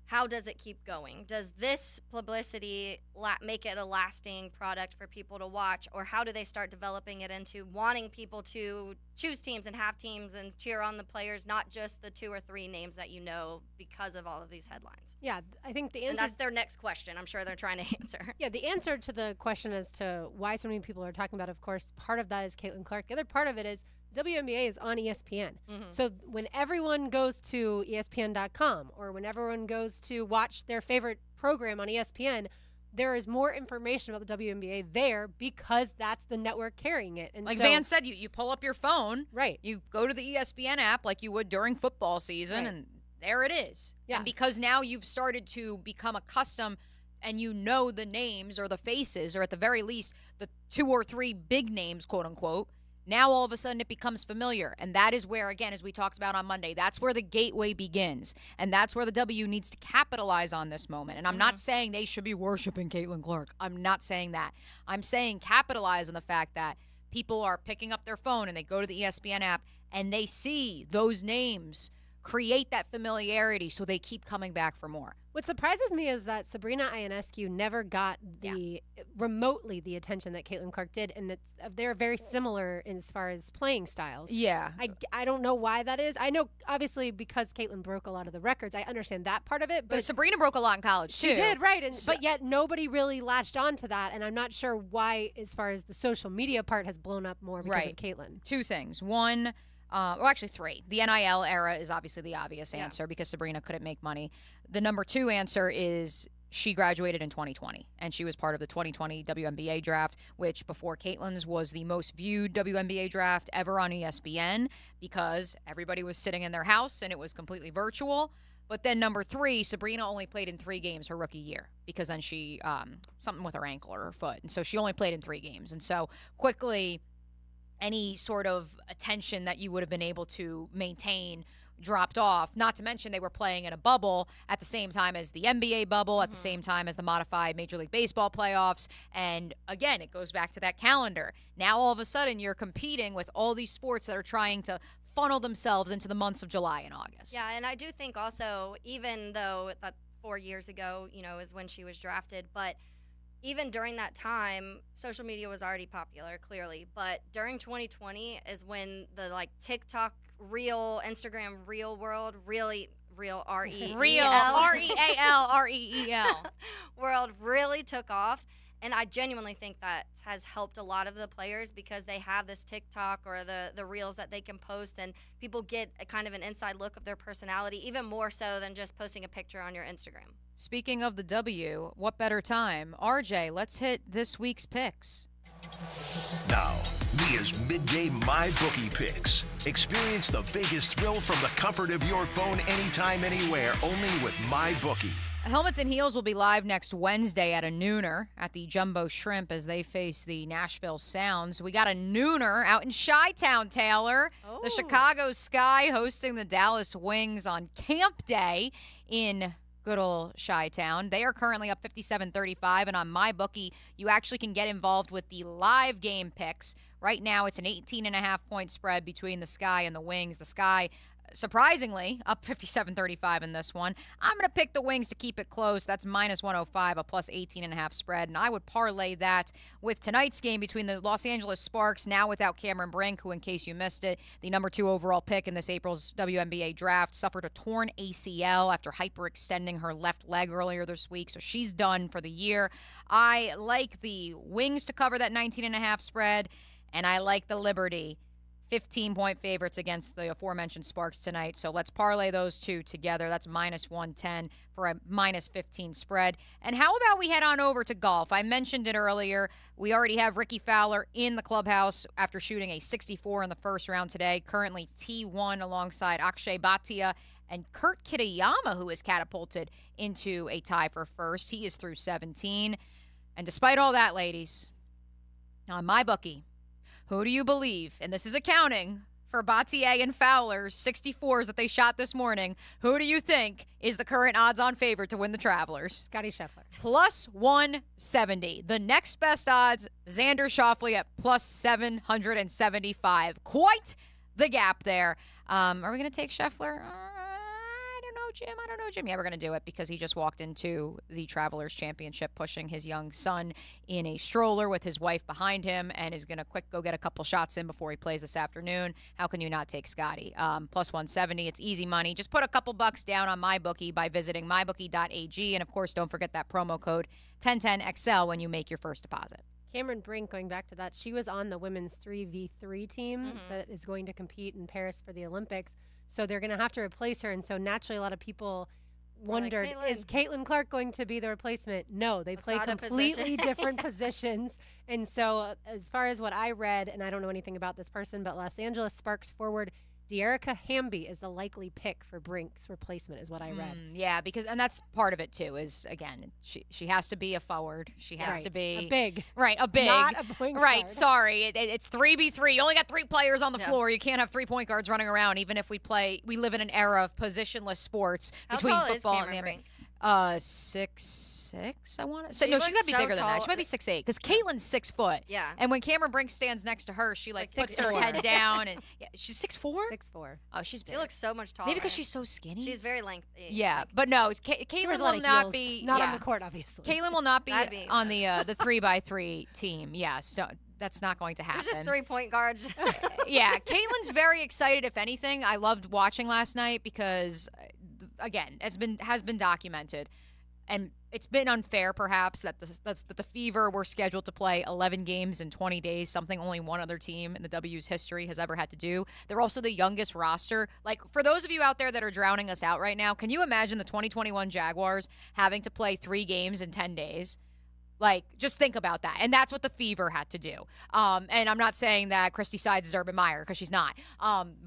how does it keep going? Does this publicity make it a lasting product for people to watch, or how do they start developing it into wanting people to choose teams and have teams and cheer on the players, not just the 2 or 3 names that you know because of all of these headlines? Yeah, I think the answer... And that's their next question. I'm sure they're trying to answer. Yeah, the answer to the question as to why so many people are talking about, of course, part of that is Caitlin Clark. The other part of it is WNBA is on ESPN. Mm-hmm. So when everyone goes to ESPN.com or when everyone goes to watch their favorite program on ESPN, there is more information about the WNBA there because that's the network carrying it. And like Van said, you pull up your phone. Right. You go to the ESPN app like you would during football season, right. And there it is. Yes. And because now you've started to become accustomed and you know the names or the faces, or at the very least, the 2 or 3 big names, quote unquote, now all of a sudden it becomes familiar. And that is where, again, as we talked about on Monday, that's where the gateway begins. And that's where the W needs to capitalize on this moment. And I'm not saying they should be worshiping Caitlin Clark. I'm not saying that. I'm saying capitalize on the fact that people are picking up their phone and they go to the ESPN app and they see those names create that familiarity so they keep coming back for more. What surprises me is that Sabrina Ionescu never got remotely the attention that Caitlin Clark did, and they're very similar as far as playing styles. Yeah. I don't know why that is. I know, obviously, because Caitlin broke a lot of the records, I understand that part of it. But Sabrina broke a lot in college, too. She did, right. But yet nobody really latched on to that, and I'm not sure why, as far as the social media part, has blown up more because of Caitlin. 2 things. One... well, actually 3. The NIL era is obviously the obvious answer because Sabrina couldn't make money. The number 2 answer is she graduated in 2020, and she was part of the 2020 WNBA draft, which before Caitlin's was the most viewed WNBA draft ever on ESPN because everybody was sitting in their house and it was completely virtual. But then number 3, Sabrina only played in 3 games her rookie year because then she, something with her ankle or her foot. And so she only played in 3 games. And so quickly, any sort of attention that you would have been able to maintain dropped off, not to mention they were playing in a bubble at the same time as the NBA bubble, at the same time as the modified Major League Baseball playoffs. And again, it goes back to that calendar. Now all of a sudden you're competing with all these sports that are trying to funnel themselves into the months of July and August. Yeah, and I do think also, even though that 4 years ago, is when she was drafted, but even during that time, social media was already popular, clearly. But during 2020 is when the TikTok Reel, Instagram Reel world really, Real, R-E-E-L. Real, R-E-A-L, R-E-E-L. World really took off. And I genuinely think that has helped a lot of the players because they have this TikTok or the reels that they can post, and people get a kind of an inside look of their personality, even more so than just posting a picture on your Instagram. Speaking of the W, what better time? RJ, let's hit this week's picks. Now, meet India's midday MyBookie picks. Experience the Vegas thrill from the comfort of your phone anytime, anywhere, only with MyBookie. Helmets and Heels will be live next Wednesday at a nooner at the Jumbo Shrimp as they face the Nashville Sounds. We got a nooner out in Chi-Town, Taylor. Oh. The Chicago Sky hosting the Dallas Wings on camp day in good old Chi-Town. They are currently up 57-35, and on MyBookie, you actually can get involved with the live game picks. Right now, it's an 18.5-point spread between the Sky and the Wings. The Sky, surprisingly, up 57-35 in this one. I'm going to pick the Wings to keep it close. That's minus 105, a plus 18.5 spread. And I would parlay that with tonight's game between the Los Angeles Sparks, now without Cameron Brink, who, in case you missed it, the number 2 overall pick in this April's WNBA draft, suffered a torn ACL after hyperextending her left leg earlier this week. So she's done for the year. I like the Wings to cover that 19.5 spread, and I like the Liberty 15-point favorites against the aforementioned Sparks tonight. So let's parlay those two together. That's minus 110 for a minus 15 spread. And how about we head on over to golf? I mentioned it earlier. We already have Ricky Fowler in the clubhouse after shooting a 64 in the first round today. Currently T1 alongside Akshay Bhatia and Kurt Kitayama, who is catapulted into a tie for first. He is through 17. And despite all that, ladies, on MyBookie, who do you believe, and this is accounting for Bhatia and Fowler's 64s that they shot this morning, who do you think is the current odds-on favorite to win the Travelers? Scotty Scheffler. Plus 170. The next best odds, Xander Schauffele at plus 775. Quite the gap there. Are we going to take Scheffler? I don't know, Jim. Yeah, we're going to do it because he just walked into the Travelers Championship pushing his young son in a stroller with his wife behind him and is going to go get a couple shots in before he plays this afternoon. How can you not take Scotty? Plus 170. It's easy money. Just put a couple bucks down on MyBookie by visiting mybookie.ag. And, of course, don't forget that promo code 1010XL when you make your first deposit. Cameron Brink, going back to that, she was on the women's 3v3 team that is going to compete in Paris for the Olympics. So they're going to have to replace her. And so naturally a lot of people wondered, is Caitlin Clark going to be the replacement? No, they play completely different positions. And so as far as what I read, and I don't know anything about this person, but Los Angeles Sparks forward De'Erica Hamby is the likely pick for Brink's replacement is what I read. Yeah, and that's part of it too is, again, she has to be a forward. She has to be a big. Right, a big. Not a point guard. Right, sorry. It's 3v3. You only got 3 players on the floor. You can't have 3 point guards running around even if we live in an era of positionless sports between football and the NBA. 6'6", I want to say. No, she's got to be bigger than that. She might be 6'8", because Caitlin's 6 foot. Yeah. And when Cameron Brink stands next to her, she puts her head down, and she's 6'4". 6'4". Oh, she's big. She looks so much taller. Maybe because she's so skinny. She's very lengthy. Yeah, but no, Caitlin will not be on the court, obviously. Caitlin will not be on the 3x3 team. Yes, that's not going to happen. There's just 3 point guards. Yeah, Caitlin's very excited. If anything, I loved watching last night because, again, has been documented. And it's been unfair, perhaps, that the Fever were scheduled to play 11 games in 20 days, something only one other team in the W's history has ever had to do. They're also the youngest roster. Like, for those of you out there that are drowning us out right now, can you imagine the 2021 Jaguars having to play 3 games in 10 days? Like, just think about that. And that's what the Fever had to do. And I'm not saying that Christy Sides is Urban Meyer, because she's not.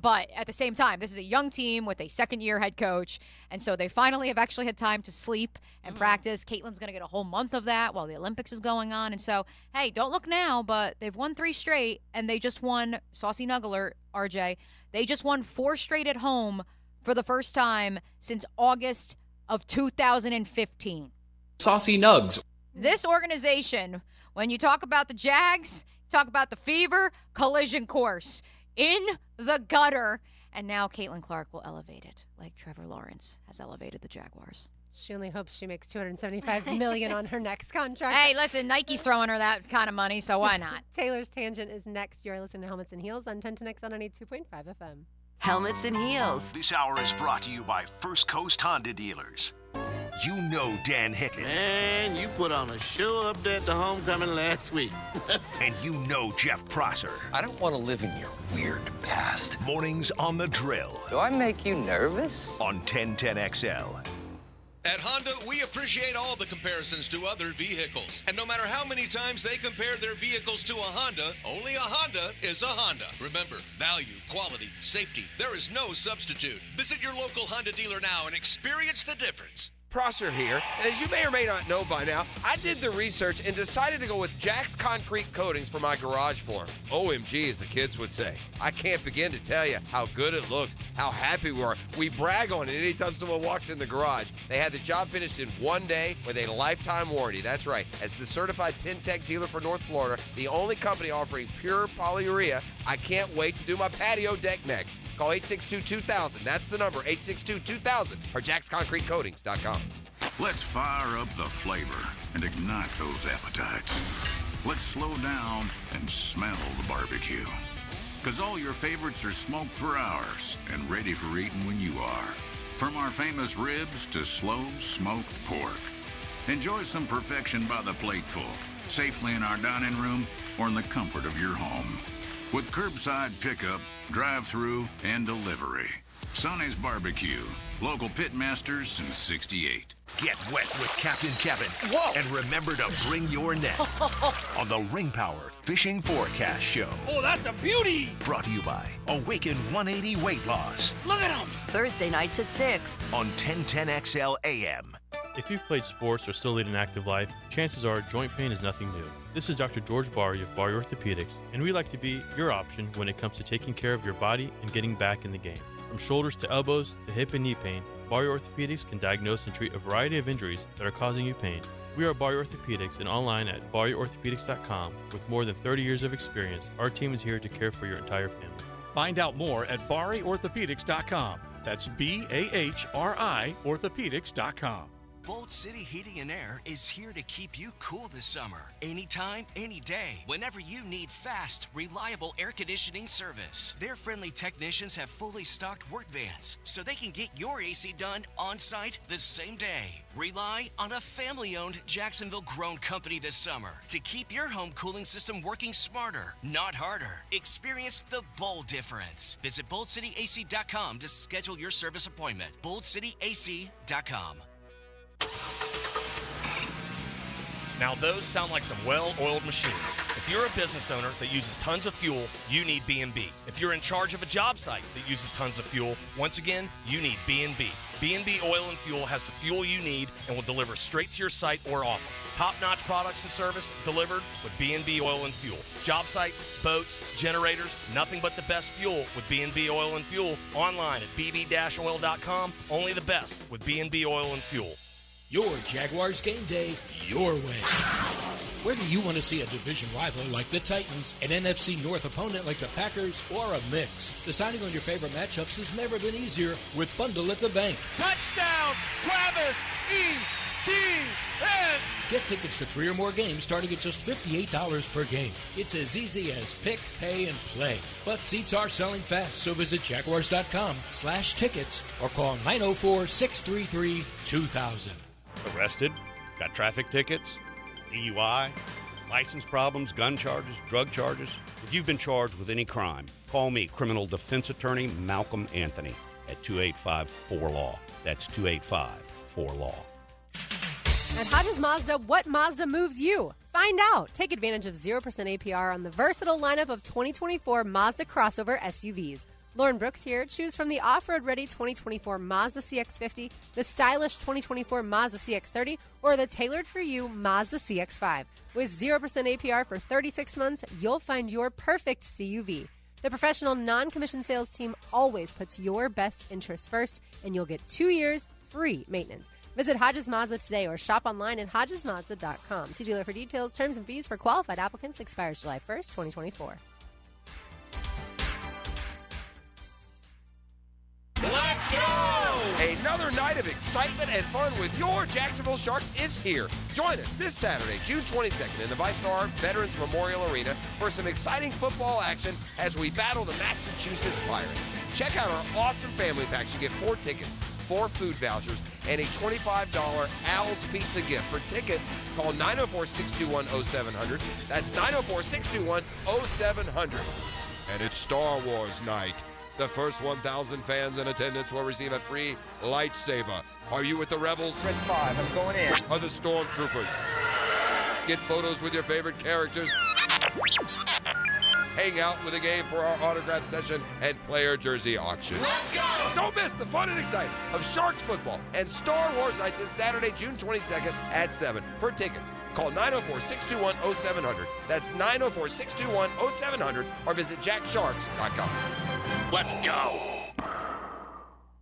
But at the same time, this is a young team with a second-year head coach. And so they finally have actually had time to sleep and practice. Caitlin's going to get a whole month of that while the Olympics is going on. And so, hey, don't look now, but they've won 3 straight. And they just won, saucy nug alert, RJ, they just won 4 straight at home for the first time since August of 2015. Saucy nugs. This organization, when you talk about the Jags, talk about the Fever, collision course, in the gutter. And now Caitlin Clark will elevate it like Trevor Lawrence has elevated the Jaguars. She only hopes she makes $275 million on her next contract. Hey, listen, Nike's throwing her that kind of money, so why not? Taylor's Tangent is next. You're listening to Helmets and Heels on 1010XL on 92.5 FM. Helmets and Heels. This hour is brought to you by First Coast Honda Dealers. You know Dan Hicken. And you put on a show up there at the homecoming last week. And you know Jeff Prosser. I don't want to live in your weird past. Mornings on the Drill. Do I make you nervous? On 1010XL. At Honda, we appreciate all the comparisons to other vehicles. And no matter how many times they compare their vehicles to a Honda, only a Honda is a Honda. Remember, value, quality, safety, there is no substitute. Visit your local Honda dealer now and experience the difference. Prosser here. As you may or may not know by now, I did the research and decided to go with Jack's Concrete Coatings for my garage floor. OMG, as the kids would say. I can't begin to tell you how good it looks, how happy we are. We brag on it anytime someone walks in the garage. They had the job finished in 1 day with a lifetime warranty. That's right. As the certified Pintec dealer for North Florida, the only company offering pure polyurea, I can't wait to do my patio deck next. Call 862-2000. That's the number, 862-2000, or jacksconcretecoatings.com. Let's fire up the flavor and ignite those appetites. Let's slow down and smell the barbecue. Because all your favorites are smoked for hours and ready for eating when you are. From our famous ribs to slow smoked pork. Enjoy some perfection by the plateful, safely in our dining room or in the comfort of your home. With curbside pickup, drive-through, and delivery. Sonny's Barbecue. Local pitmasters since '68. Get wet with Captain Kevin. Whoa! And remember to bring your net on the Ring Power Fishing Forecast Show. Oh, that's a beauty! Brought to you by Awaken 180 Weight Loss. Look at him! Thursday nights at 6 on 1010XL AM. If you've played sports or still lead an active life, chances are joint pain is nothing new. This is Dr. George Barry of Barry Orthopedics, and we like to be your option when it comes to taking care of your body and getting back in the game. From shoulders to elbows to hip and knee pain, Barry Orthopedics can diagnose and treat a variety of injuries that are causing you pain. We are Barry Orthopedics and online at barryorthopedics.com. With more than 30 years of experience, our team is here to care for your entire family. Find out more at barryorthopedics.com. That's BAHRI orthopedics.com. Bolt City Heating and Air is here to keep you cool this summer. Anytime, any day, whenever you need fast, reliable air conditioning service. Their friendly technicians have fully stocked work vans, so they can get your AC done on-site the same day. Rely on a family-owned Jacksonville-grown company this summer to keep your home cooling system working smarter, not harder. Experience the Bolt difference. Visit BoltCityAC.com to schedule your service appointment. BoltCityAC.com. Now those sound like some well-oiled machines. If you're a business owner that uses tons of fuel, you need B&B. If you're in charge of a job site that uses tons of fuel, once again, you need B&B. B&B Oil and Fuel has the fuel you need and will deliver straight to your site or office. Top-notch products and service delivered with B&B Oil and Fuel. Job sites, boats, generators, nothing but the best fuel with B&B Oil and Fuel. Online at bb-oil.com. Only the best with B&B Oil and Fuel. Your Jaguars game day, your way. Whether you want to see a division rival like the Titans, an NFC North opponent like the Packers, or a mix, deciding on your favorite matchups has never been easier with Bundle at the Bank. Touchdown, Travis Etienne! Get tickets to 3 or more games starting at just $58 per game. It's as easy as pick, pay, and play. But seats are selling fast, so visit jaguars.com/tickets or call 904-633-2000. Arrested? Got traffic tickets? DUI? License problems? Gun charges? Drug charges? If you've been charged with any crime, call me, criminal defense attorney Malcolm Anthony, at 285-4LAW. That's 285-4LAW. At Hodges Mazda, what Mazda moves you? Find out. Take advantage of 0% APR on the versatile lineup of 2024 Mazda crossover SUVs. Lauren Brooks here. Choose from the off-road ready 2024 Mazda CX-50, the stylish 2024 Mazda CX-30, or the tailored for you Mazda CX-5. With 0% APR for 36 months, you'll find your perfect CUV. The professional non-commissioned sales team always puts your best interests first, and you'll get 2 years free maintenance. Visit Hodges Mazda today or shop online at hodgesmazda.com. See dealer for details. Terms and fees for qualified applicants expires July 1st, 2024. Let's go! Another night of excitement and fun with your Jacksonville Sharks is here. Join us this Saturday, June 22nd, in the ViStar Veterans Memorial Arena for some exciting football action as we battle the Massachusetts Pirates. Check out our awesome family packs. You get 4 tickets, 4 food vouchers, and a $25 Al's Pizza gift. For tickets, call 904-621-0700. That's 904-621-0700. And it's Star Wars night. The first 1,000 fans in attendance will receive a free lightsaber. Are you with the Rebels? Red 5, I'm going in. Or the Stormtroopers? Get photos with your favorite characters. Hang out with a game for our autograph session and player jersey auction. Let's go! Don't miss the fun and excitement of Sharks football and Star Wars night this Saturday, June 22nd at 7. For tickets, call 904-621-0700. That's 904-621-0700 or visit jacksharks.com. Let's go.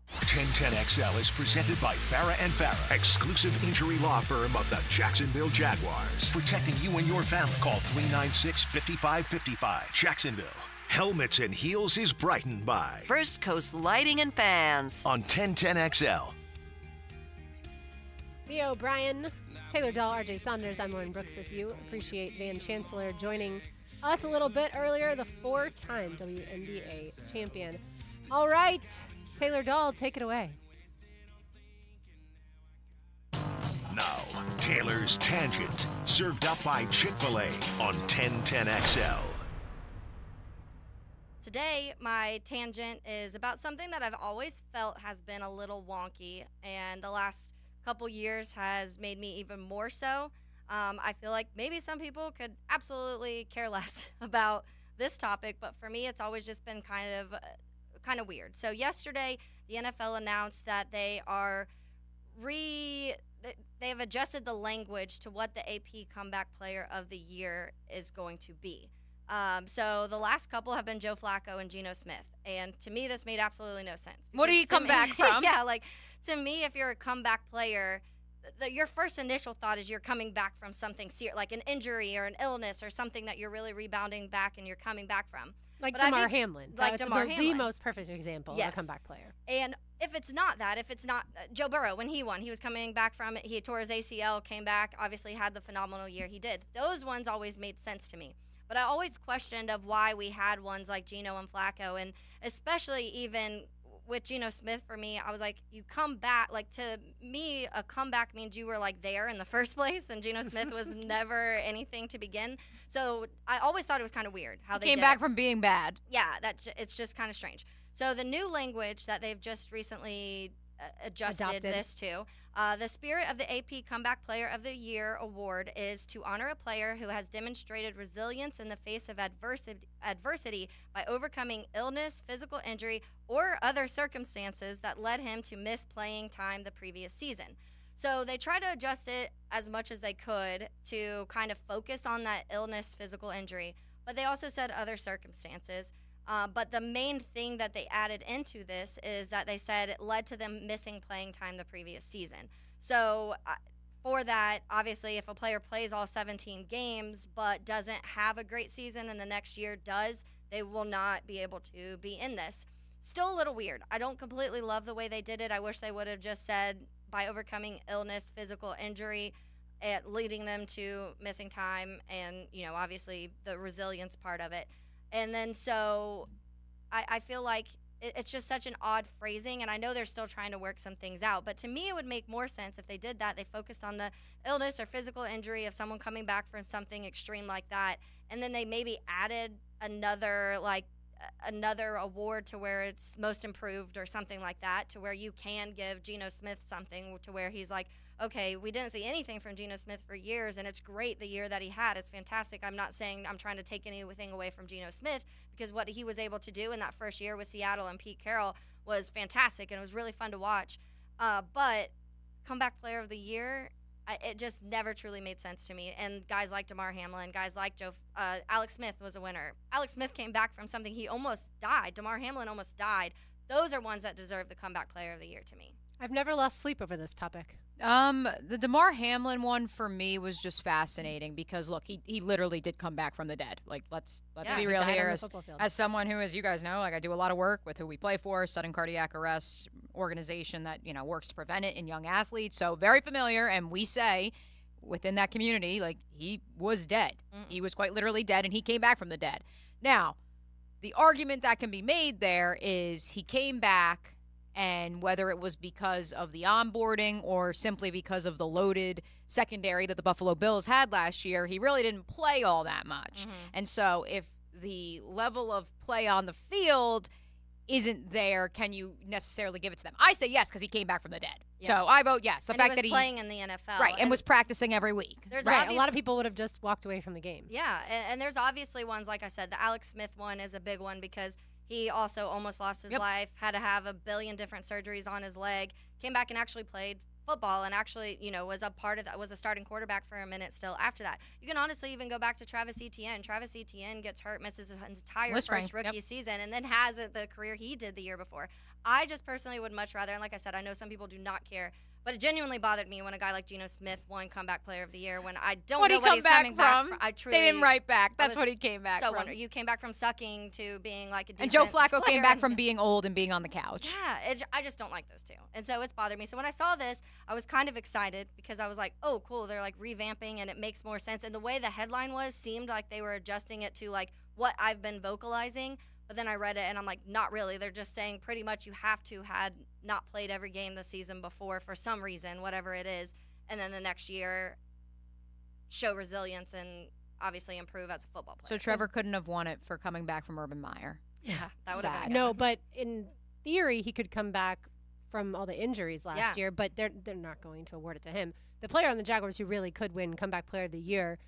1010XL is presented by Farah & Farah, exclusive injury law firm of the Jacksonville Jaguars. Protecting you and your family. Call 396-5555. Jacksonville. Helmets and Heels is brightened by First Coast Lighting and Fans on 1010XL. Mia O'Brien, Taylor Dahl, RJ Saunders. I'm Lauren Brooks with you. Appreciate Van Chancellor joining us a little bit earlier, the 4-time WNBA champion. All right, Taylor Dahl, take it away. Now, Taylor's Tangent, served up by Chick-fil-A on 1010XL. Today, my tangent is about something that I've always felt has been a little wonky, and the last couple years has made me even more so. I feel like maybe some people could absolutely care less about this topic, but for me, it's always just been kind of weird. So yesterday, the NFL announced that they have adjusted the language to what the AP Comeback Player of the Year is going to be. So the last couple have been Joe Flacco and Geno Smith. And to me, this made absolutely no sense. What do you come back from? Yeah, like, to me, if you're a comeback player, your first initial thought is you're coming back from something serious, like an injury or an illness or something that you're really rebounding back and you're coming back from. Like Damar Hamlin. Like Damar the Hamlin. most perfect example of a comeback player. And if it's not Joe Burrow, when he won, he was coming back from it. He tore his ACL, came back, obviously had the phenomenal year he did. Those ones always made sense to me. But I always questioned of why we had ones like Geno and Flacco, and especially even with Geno Smith, for me, I was like, you come back. Like, to me, a comeback means you were, like, there in the first place, and Geno Smith was never anything to begin. So I always thought it was kind of weird how they came back from being bad. Yeah, it's just kind of strange. So the new language that they've just recently adjusted this to, the spirit of the AP Comeback Player of the Year award is to honor a player who has demonstrated resilience in the face of adversity by overcoming illness, physical injury, or other circumstances that led him to miss playing time the previous season. So they try to adjust it as much as they could to kind of focus on that illness, physical injury, but they also said other circumstances. But the main thing that they added into this is that they said it led to them missing playing time the previous season. So for that, obviously, if a player plays all 17 games but doesn't have a great season and the next year does, they will not be able to be in this. Still a little weird. I don't completely love the way they did it. I wish they would have just said by overcoming illness, physical injury, leading them to missing time and, obviously the resilience part of it. And then so I feel like it's just such an odd phrasing, and I know they're still trying to work some things out. But to me, it would make more sense if they did that. They focused on the illness or physical injury of someone coming back from something extreme like that, and then they maybe added another award to where it's most improved or something like that, to where you can give Geno Smith something to where he's like, okay, we didn't see anything from Geno Smith for years, and it's great the year that he had. It's fantastic. I'm not saying I'm trying to take anything away from Geno Smith, because what he was able to do in that first year with Seattle and Pete Carroll was fantastic, and it was really fun to watch. But comeback player of the year, it just never truly made sense to me. And guys like Damar Hamlin, guys like Alex Smith was a winner. Alex Smith came back from something, he almost died. Damar Hamlin almost died. Those are ones that deserve the comeback player of the year to me. I've never lost sleep over this topic. The Damar Hamlin one for me was just fascinating because, look, he literally did come back from the dead. Like, let's be real here. As someone who, as you guys know, like, I do a lot of work with who we play for, sudden cardiac arrest organization that, works to prevent it in young athletes. So very familiar, and we say within that community, like, he was dead. He was quite literally dead, and he came back from the dead. Now, the argument that can be made there is he came back, and whether it was because of the onboarding or simply because of the loaded secondary that the Buffalo Bills had last year, he really didn't play all that much. And so if the level of play on the field isn't there, can you necessarily give it to them? I say yes because he came back from the dead. Yeah. So I vote yes. The fact he was that he playing in the NFL. Right, and was practicing every week. There's right. A lot of people would have just walked away from the game. Yeah, and there's obviously ones, like I said, the Alex Smith one is a big one because he also almost lost his life, had to have a billion different surgeries on his leg, came back and actually played football and actually, was a part of that, was a starting quarterback for a minute still after that. You can honestly even go back to Travis Etienne. Travis Etienne gets hurt, misses his entire first rookie season, and then has the career he did the year before. I just personally would much rather, and like I said, I know some people do not care, but it genuinely bothered me when a guy like Geno Smith won Comeback Player of the Year when I don't know what he's coming back from. I truly, they didn't write back. That's what he came back from. You came back from sucking to being like a decent And Joe Flacco player. came back from being old and being on the couch. Yeah, I just don't like those two. And so it's bothered me. So when I saw this, I was kind of excited because I was like, oh, cool. They're like revamping and it makes more sense. And the way the headline seemed like they were adjusting it to like what I've been vocalizing. But then I read it and I'm like, not really. They're just saying pretty much you have to had not played every game this season before for some reason, whatever it is. And then the next year show resilience and obviously improve as a football player. So Trevor couldn't have won it for coming back from Urban Meyer. Yeah, that would have been No, but in theory, he could come back from all the injuries last year, but they're not going to award it to him. The player on the Jaguars who really could win Comeback Player of the Year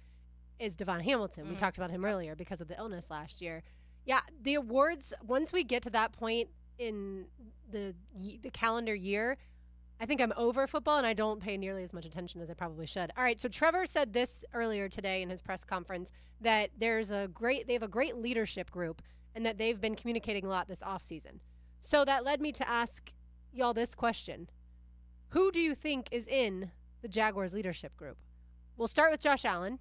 is Devon Hamilton. We talked about him earlier because of the illness last year. Yeah, the awards, once we get to that point in the calendar year, I think I'm over football and I don't pay nearly as much attention as I probably should. All right, so Trevor said this earlier today in his press conference that they have a great leadership group and that they've been communicating a lot this offseason. So that led me to ask y'all this question. Who do you think is in the Jaguars leadership group? We'll start with Josh Allen,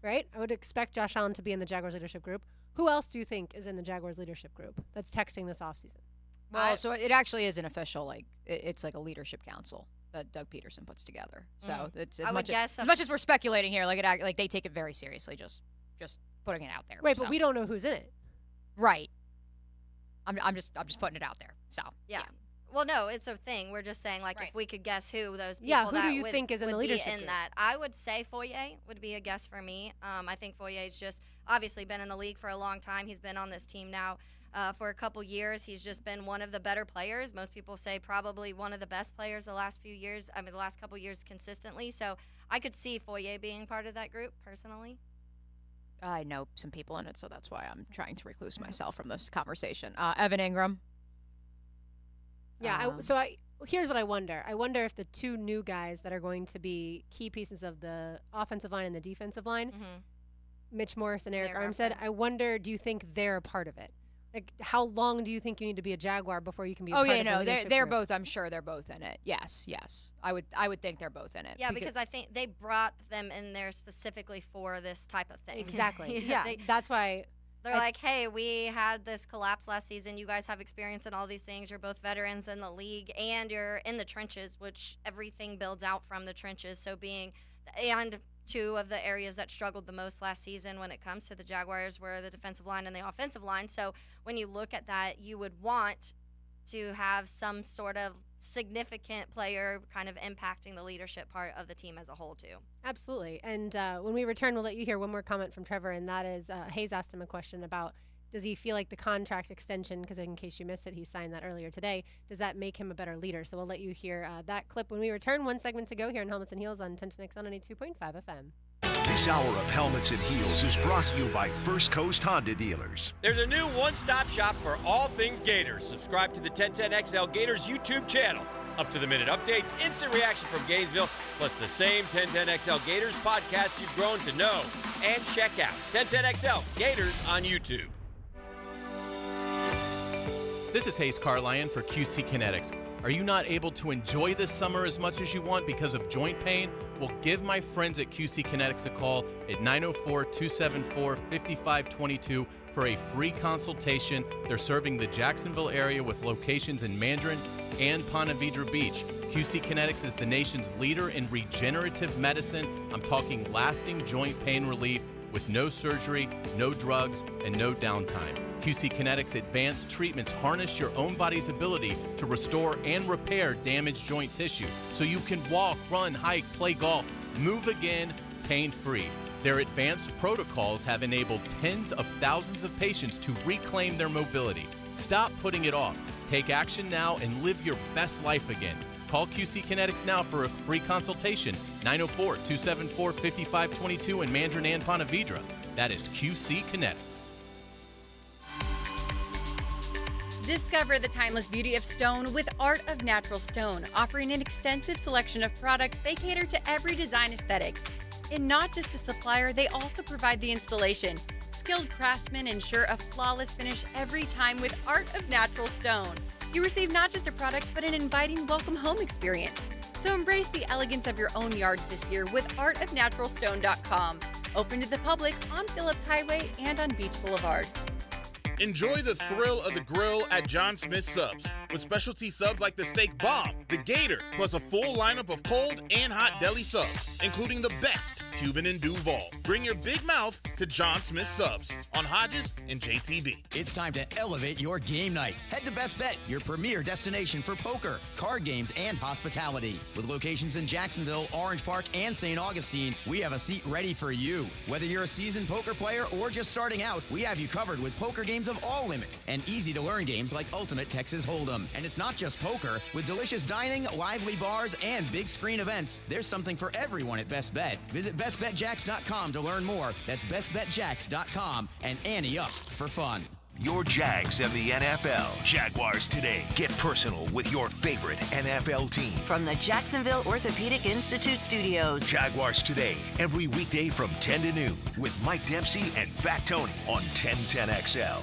right? I would expect Josh Allen to be in the Jaguars leadership group. Who else do you think is in the Jaguars leadership group that's texting this offseason? Well, so it actually is an official, it's like a leadership council that Doug Peterson puts together. So it's as much as we're speculating here, like they take it very seriously, just putting it out there. Right, but we don't know who's in it. Right. I'm just putting it out there. So yeah. Well, no, it's a thing. We're just saying, if we could guess who those people who do you think is in the leadership group? That? I would say Foye would be a guess for me. I think Foye's just obviously been in the league for a long time. He's been on this team now for a couple years. He's just been one of the better players. Most people say probably one of the best players the last few years. I mean, the last couple years consistently. So I could see Foye being part of that group personally. I know some people in it, so that's why I'm trying to recluse myself from this conversation. Evan Ingram. Yeah, here's what I wonder. I wonder if the two new guys that are going to be key pieces of the offensive line and the defensive line, Mitch Morris and Eric Armstead, I wonder, do you think they're a part of it? Like, how long do you think you need to be a Jaguar before you can be a part of the leadership they're group? both, I'm sure they're both in it. Yes. I would think they're both in it. Yeah, because I think they brought them in there specifically for this type of thing. Exactly. That's why... They're like, hey, we had this collapse last season. You guys have experience in all these things. You're both veterans in the league, and you're in the trenches, which everything builds out from the trenches. So and two of the areas that struggled the most last season when it comes to the Jaguars were the defensive line and the offensive line. So when you look at that, you would want to have some sort of significant player kind of impacting the leadership part of the team as a whole too. Absolutely. And when we return, we'll let you hear one more comment from Trevor, and that is Hayes asked him a question about does he feel like the contract extension, because in case you missed it, he signed that earlier today, does that make him a better leader? So we'll let you hear that clip when we return. One segment to go here in Helmets and Heels on 1010X on 92.5 FM. This hour of Helmets and Heels is brought to you by First Coast Honda Dealers. There's a new one-stop shop for all things Gators. Subscribe to the 1010XL Gators YouTube channel. Up-to-the-minute updates, instant reaction from Gainesville, plus the same 1010XL Gators podcast you've grown to know. And check out 1010XL Gators on YouTube. This is Hayes Carlyon for QC Kinetics. Are you not able to enjoy this summer as much as you want because of joint pain? Well, give my friends at QC Kinetics a call at 904-274-5522 for a free consultation. They're serving the Jacksonville area with locations in Mandarin and Ponte Vedra Beach. QC Kinetics is the nation's leader in regenerative medicine. I'm talking lasting joint pain relief with no surgery, no drugs, and no downtime. QC Kinetics advanced treatments harness your own body's ability to restore and repair damaged joint tissue so you can walk, run, hike, play golf, move again, pain-free. Their advanced protocols have enabled tens of thousands of patients to reclaim their mobility. Stop putting it off. Take action now and live your best life again. Call QC Kinetics now for a free consultation. 904-274-5522 in Mandarin and Ponte Vedra. That is QC Kinetics. Discover the timeless beauty of stone with Art of Natural Stone, offering an extensive selection of products. They cater to every design aesthetic. And not just a supplier, they also provide the installation. Skilled craftsmen ensure a flawless finish every time with Art of Natural Stone. You receive not just a product, but an inviting welcome home experience. So embrace the elegance of your own yard this year with artofnaturalstone.com. Open to the public on Phillips Highway and on Beach Boulevard. Enjoy the thrill of the grill at John Smith Subs, with specialty subs like the Steak Bomb, the Gator, plus a full lineup of cold and hot deli subs, including the best Cuban and Duval. Bring your big mouth to John Smith Subs on Hodges and JTB. It's time to elevate your game night. Head to Best Bet, your premier destination for poker, card games, and hospitality. With locations in Jacksonville, Orange Park, and St. Augustine, we have a seat ready for you. Whether you're a seasoned poker player or just starting out, we have you covered with poker games of all limits and easy-to-learn games like Ultimate Texas Hold'em. And it's not just poker. With delicious dining, lively bars, and big screen events, there's something for everyone at Best Bet. Visit BestBetJax.com to learn more. That's BestBetJax.com and ante up for fun. Your Jags and the NFL. Jaguars Today. Get personal with your favorite NFL team. From the Jacksonville Orthopedic Institute studios. Jaguars Today, every weekday from 10 to noon with Mike Dempsey and Fat Tony on 1010XL.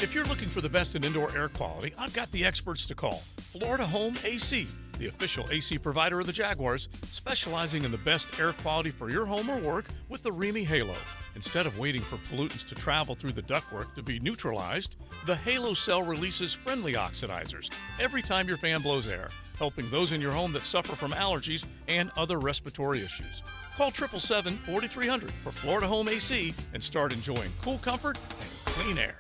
If you're looking for the best in indoor air quality, I've got the experts to call. Florida Home AC, the official AC provider of the Jaguars, specializing in the best air quality for your home or work with the Remy Halo. Instead of waiting for pollutants to travel through the ductwork to be neutralized, the Halo cell releases friendly oxidizers every time your fan blows air, helping those in your home that suffer from allergies and other respiratory issues. Call 777-4300 for Florida Home AC and start enjoying cool comfort and clean air.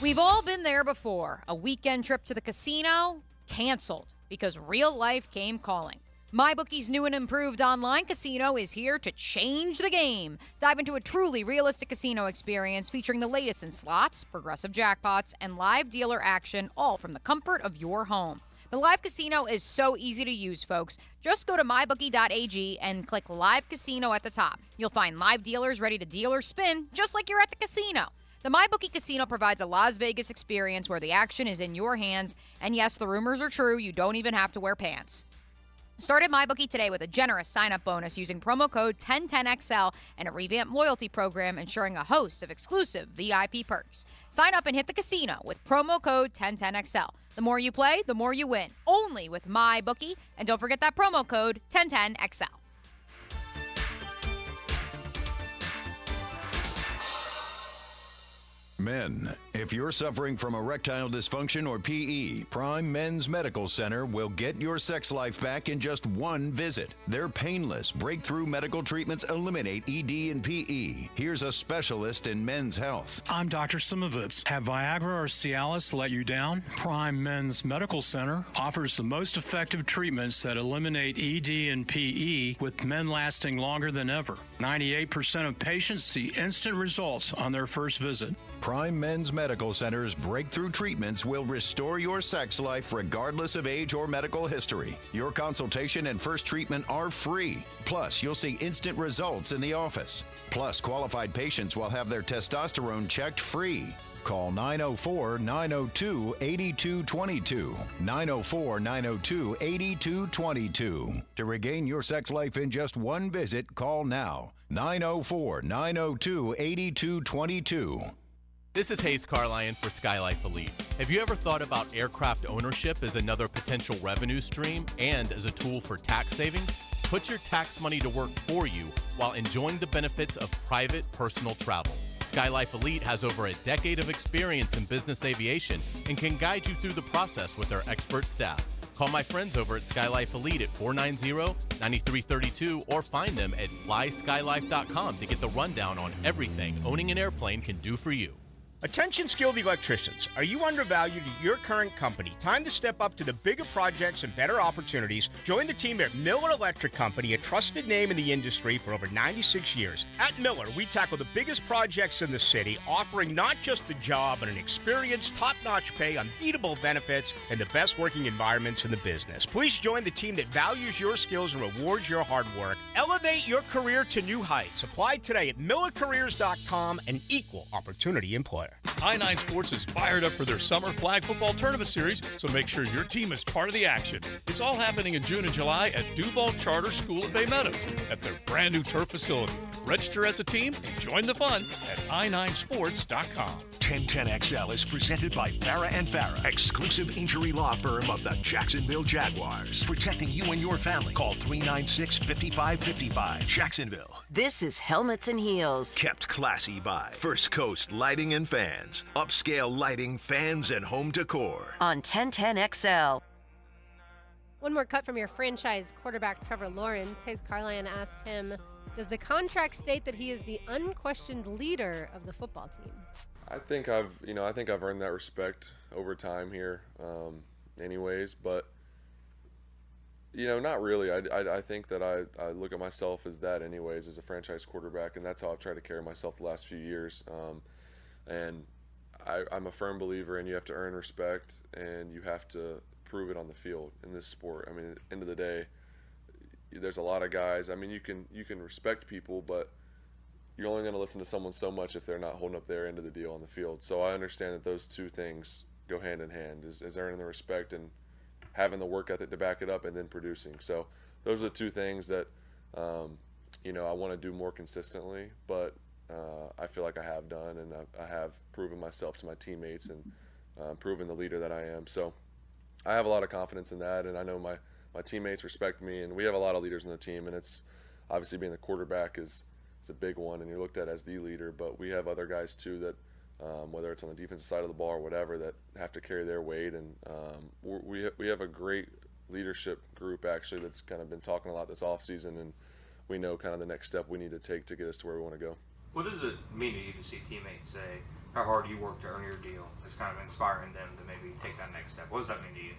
We've all been there before. A weekend trip to the casino canceled because real life came calling. MyBookie's new and improved online casino is here to change the game. Dive into a truly realistic casino experience featuring the latest in slots, progressive jackpots, and live dealer action, all from the comfort of your home. The live casino is so easy to use, folks. Just go to mybookie.ag and click Live Casino at the top. You'll find live dealers ready to deal or spin, just like you're at the casino. The MyBookie Casino provides a Las Vegas experience where the action is in your hands, and yes, the rumors are true, you don't even have to wear pants. Start at MyBookie today with a generous sign-up bonus using promo code 1010XL and a revamped loyalty program ensuring a host of exclusive VIP perks. Sign up and hit the casino with promo code 1010XL. The more you play, the more you win. Only with MyBookie. And don't forget that promo code 1010XL. Men, if you're suffering from erectile dysfunction or PE, Prime Men's Medical Center will get your sex life back in just one visit. Their painless, breakthrough medical treatments eliminate ED and PE. Here's a specialist in men's health. I'm Dr. Simovitz. Have Viagra or Cialis let you down? Prime Men's Medical Center offers the most effective treatments that eliminate ED and PE, with men lasting longer than ever. 98% of patients see instant results on their first visit. Prime Men's Medical Center's breakthrough treatments will restore your sex life regardless of age or medical history. Your consultation and first treatment are free. Plus, you'll see instant results in the office. Plus, qualified patients will have their testosterone checked free. Call 904-902-8222. 904-902-8222. To regain your sex life in just one visit, call now. 904-902-8222. This is Hayes Carlyon for Skylife Elite. Have you ever thought about aircraft ownership as another potential revenue stream and as a tool for tax savings? Put your tax money to work for you while enjoying the benefits of private personal travel. Skylife Elite has over a decade of experience in business aviation and can guide you through the process with their expert staff. Call my friends over at Skylife Elite at 490-9332 or find them at flyskylife.com to get the rundown on everything owning an airplane can do for you. Attention skilled electricians. Are you undervalued at your current company? Time to step up to the bigger projects and better opportunities. Join the team at Miller Electric Company, a trusted name in the industry for over 96 years. At Miller, we tackle the biggest projects in the city, offering not just a job, but an experience, top-notch pay, unbeatable benefits, and the best working environments in the business. Please join the team that values your skills and rewards your hard work. Elevate your career to new heights. Apply today at millercareers.com, an equal opportunity employer. I-9 Sports is fired up for their summer flag football tournament series, so make sure your team is part of the action. It's all happening in June and July at Duval Charter School at Bay Meadows at their brand new turf facility. Register as a team and join the fun at i9sports.com. 1010XL is presented by Farah and Farah, exclusive injury law firm of the Jacksonville Jaguars. Protecting you and your family. Call 396-5555. Jacksonville. This is Helmets and Heels. Kept classy by First Coast Lighting and Fans. Upscale lighting, fans, and home decor. On 1010XL. One more cut from your franchise quarterback, Trevor Lawrence. Hayes Carlyon asked him, does the contract state that he is the unquestioned leader of the football team? I think I've earned that respect over time here, anyways. But not really. I think that I look at myself as that, anyways, as a franchise quarterback, and that's how I've tried to carry myself the last few years. And I'm a firm believer in you have to earn respect, and you have to prove it on the field in this sport. I mean, at the end of the day, there's a lot of guys. I mean, you can respect people, but you're only going to listen to someone so much if they're not holding up their end of the deal on the field. So I understand that those two things go hand in hand, is earning the respect and having the work ethic to back it up and then producing. So those are the two things that, I want to do more consistently, but I feel like I have done, and I have proven myself to my teammates and proven the leader that I am. So I have a lot of confidence in that, and I know my teammates respect me, and we have a lot of leaders on the team, and it's obviously being the quarterback is a big one, and you're looked at as the leader, but we have other guys too that, whether it's on the defensive side of the ball or whatever, that have to carry their weight, and we have a great leadership group actually that's kind of been talking a lot this offseason, and we know kind of the next step we need to take to get us to where we want to go. What does it mean to you to see teammates say how hard you work to earn your deal? It's kind of inspiring them to maybe take that next step. What does that mean to you?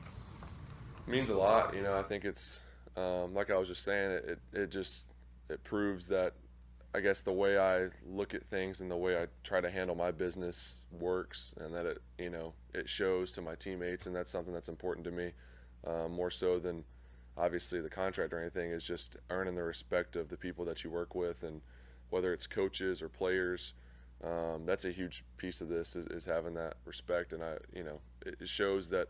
It means a lot. I think it's like I was just saying, it proves that I guess the way I look at things and the way I try to handle my business works, and that it shows to my teammates, and that's something that's important to me, more so than obviously the contract or anything, is just earning the respect of the people that you work with, and whether it's coaches or players, that's a huge piece of this is having that respect, and it shows that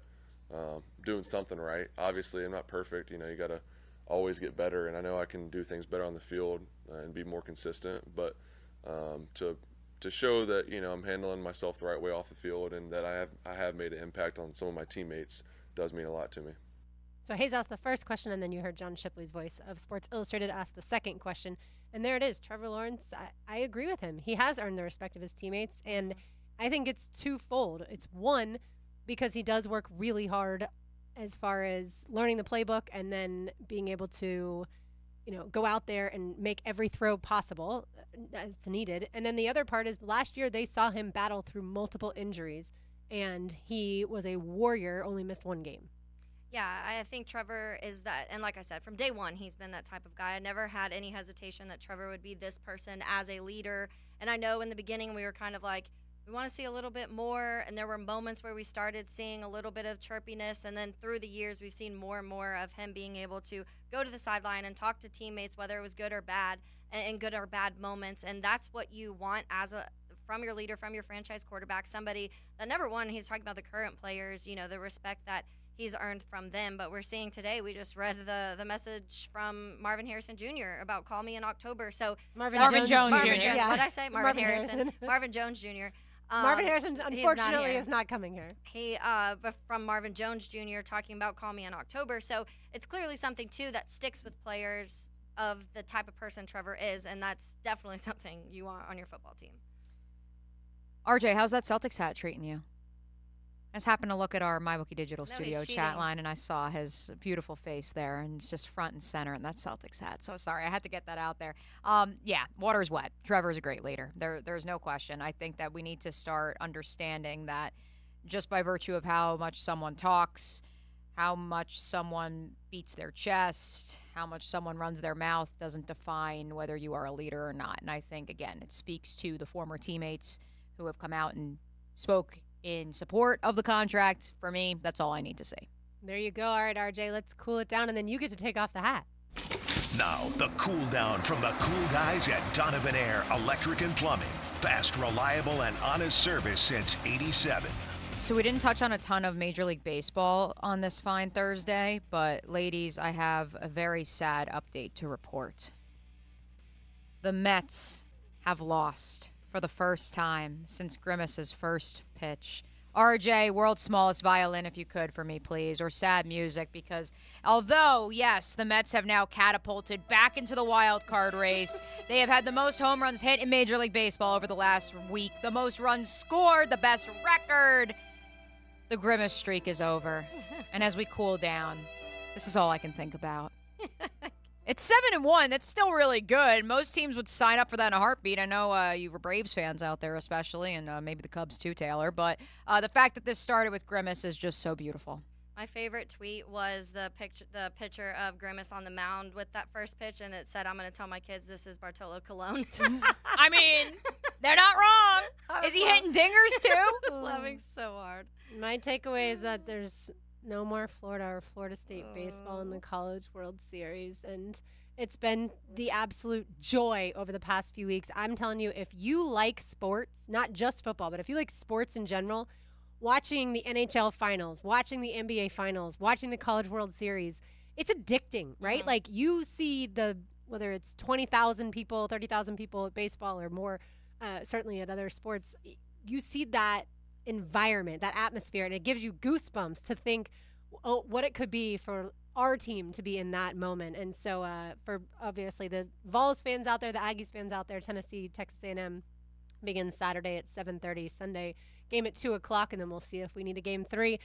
doing something right. Obviously, I'm not perfect. You got to always get better, and I know I can do things better on the field and be more consistent, but to show that I'm handling myself the right way off the field, and that I have made an impact on some of my teammates does mean a lot to me. So Hayes asked the first question, and then you heard John Shipley's voice of Sports Illustrated ask the second question, and there it is. Trevor Lawrence, I agree with him. He has earned the respect of his teammates, and I think it's twofold. It's one, because he does work really hard as far as learning the playbook and then being able to, go out there and make every throw possible as needed. And then the other part is last year they saw him battle through multiple injuries, and he was a warrior, only missed one game. Yeah, I think Trevor is that. And like I said, from day one, he's been that type of guy. I never had any hesitation that Trevor would be this person as a leader. And I know in the beginning we were kind of like, we want to see a little bit more, and there were moments where we started seeing a little bit of chirpiness, and then through the years we've seen more and more of him being able to go to the sideline and talk to teammates, whether it was good or bad, and good or bad moments, and that's what you want from your leader, from your franchise quarterback, somebody that, number one, he's talking about the current players, the respect that he's earned from them, but we're seeing today, we just read the message from Marvin Harrison Jr. about call me in October, so Marvin Jones Jr. Yeah. What did I say? Marvin Harrison. Marvin Jones Jr. Marvin Harrison, unfortunately, is not coming here. But from Marvin Jones Jr. talking about call me in October. So it's clearly something, too, that sticks with players of the type of person Trevor is, and that's definitely something you want on your football team. RJ, how's that Celtics hat treating you? I just happened to look at our MyBookie Digital Studio chat line, and I saw his beautiful face there, and it's just front and center in that Celtics hat. So sorry, I had to get that out there. Yeah, water's wet. Trevor's a great leader. There's no question. I think that we need to start understanding that just by virtue of how much someone talks, how much someone beats their chest, how much someone runs their mouth doesn't define whether you are a leader or not. And I think, again, it speaks to the former teammates who have come out and spoke in support of the contract. For me, that's all I need to say. There you go. All right, RJ, let's cool it down, and then you get to take off the hat. Now, the cool down from the cool guys at Donovan Air Electric and Plumbing. Fast, reliable, and honest service since '87. So we didn't touch on a ton of Major League Baseball on this fine Thursday, but ladies, I have a very sad update to report. The Mets have lost for the first time since Grimace's first pitch. RJ, world's smallest violin, if you could, for me, please, or sad music, because although, yes, the Mets have now catapulted back into the wild card race, they have had the most home runs hit in Major League Baseball over the last week, the most runs scored, the best record. The Grimace streak is over, and as we cool down, this is all I can think about. It's 7-1. That's still really good. Most teams would sign up for that in a heartbeat. I know you were Braves fans out there especially, and maybe the Cubs too, Taylor. But the fact that this started with Grimace is just so beautiful. My favorite tweet was the picture of Grimace on the mound with that first pitch, and it said, "I'm going to tell my kids this is Bartolo Colon." I mean, they're not wrong. Is he hitting dingers too? I was laughing so hard. My takeaway is that there's no more Florida or Florida State baseball in the College World Series, and it's been the absolute joy over the past few weeks. I'm telling you, if you like sports, not just football, but if you like sports in general, watching the NHL finals, watching the NBA finals, watching the College World Series, it's addicting, right? Mm-hmm. Like you see whether it's 20,000 people, 30,000 people at baseball or more, certainly at other sports, you see that environment, that atmosphere, and it gives you goosebumps to think what it could be for our team to be in that moment. And so for obviously the Vols fans out there, the Aggies fans out there, Tennessee, Texas A&M begins Saturday at 7:30, Sunday game at 2 o'clock, and then we'll see if we need a game 3.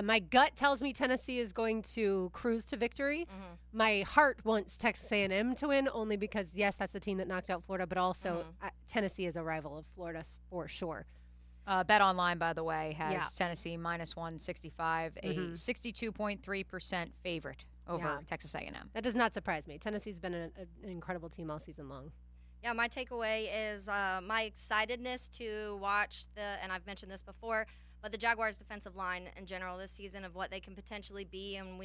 My gut tells me Tennessee is going to cruise to victory. Mm-hmm. My heart wants Texas A&M to win, only because, yes, that's the team that knocked out Florida, but also Tennessee is a rival of Florida for sure. Bet Online, by the way, has Tennessee minus 165, a 62.3% favorite over Texas A&M. That does not surprise me. Tennessee's been an incredible team all season long. Yeah, my takeaway is my excitedness to watch and I've mentioned this before, but the Jaguars' defensive line in general this season of what they can potentially be, and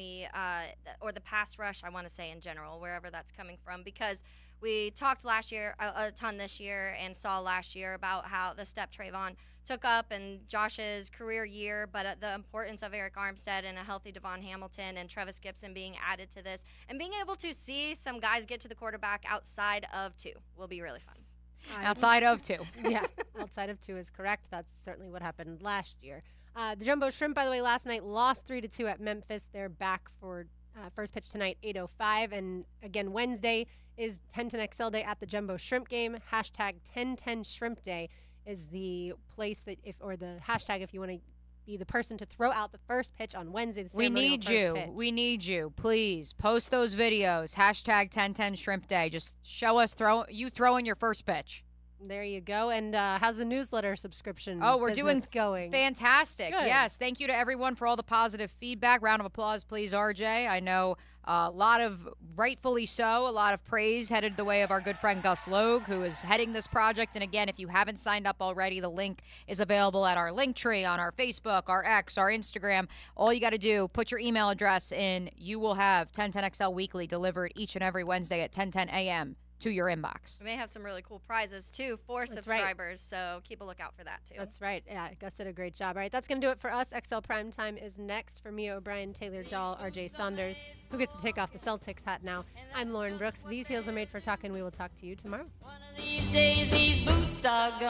or the pass rush, I want to say in general, wherever that's coming from, because we talked last year a ton this year and saw last year about how the step Trayvon took up and Josh's career year, but the importance of Eric Armstead and a healthy Devon Hamilton and Travis Gibson being added to this, and being able to see some guys get to the quarterback outside of 2 will be really fun. Outside of 2. Yeah, outside of 2 is correct. That's certainly what happened last year. The Jumbo Shrimp, by the way, last night lost 3-2 at Memphis. They're back for first pitch tonight, 8:05. And again, Wednesday is 1010XL Day at the Jumbo Shrimp game. Hashtag 1010 Shrimp Day is the place that the hashtag if you want to be the person to throw out the first pitch on Wednesday. We need you. We need you. Please post those videos. Hashtag 1010 Shrimp Day. Just show us throwing your first pitch. There you go. And how's the newsletter subscription? Oh, we're doing going fantastic. Good. Yes. Thank you to everyone for all the positive feedback. Round of applause, please, RJ. I know a lot of, rightfully so, a lot of praise headed the way of our good friend Gus Logue, who is heading this project. And again, if you haven't signed up already, the link is available at our link tree on our Facebook, our X, our Instagram. All you got to do, put your email address in. You will have 1010XL Weekly delivered each and every Wednesday at 10:10 a.m. to your inbox. We may have some really cool prizes, too, for subscribers, so keep a lookout for that, too. That's right. Yeah, Gus did a great job. All right, that's going to do it for us. XL Prime Time is next. For Mia O'Brien, Taylor Dahl, RJ Saunders, who gets to take off the Celtics hat now. I'm Lauren Brooks. These heels are made for talking. We will talk to you tomorrow. One of these days, these boots are gone.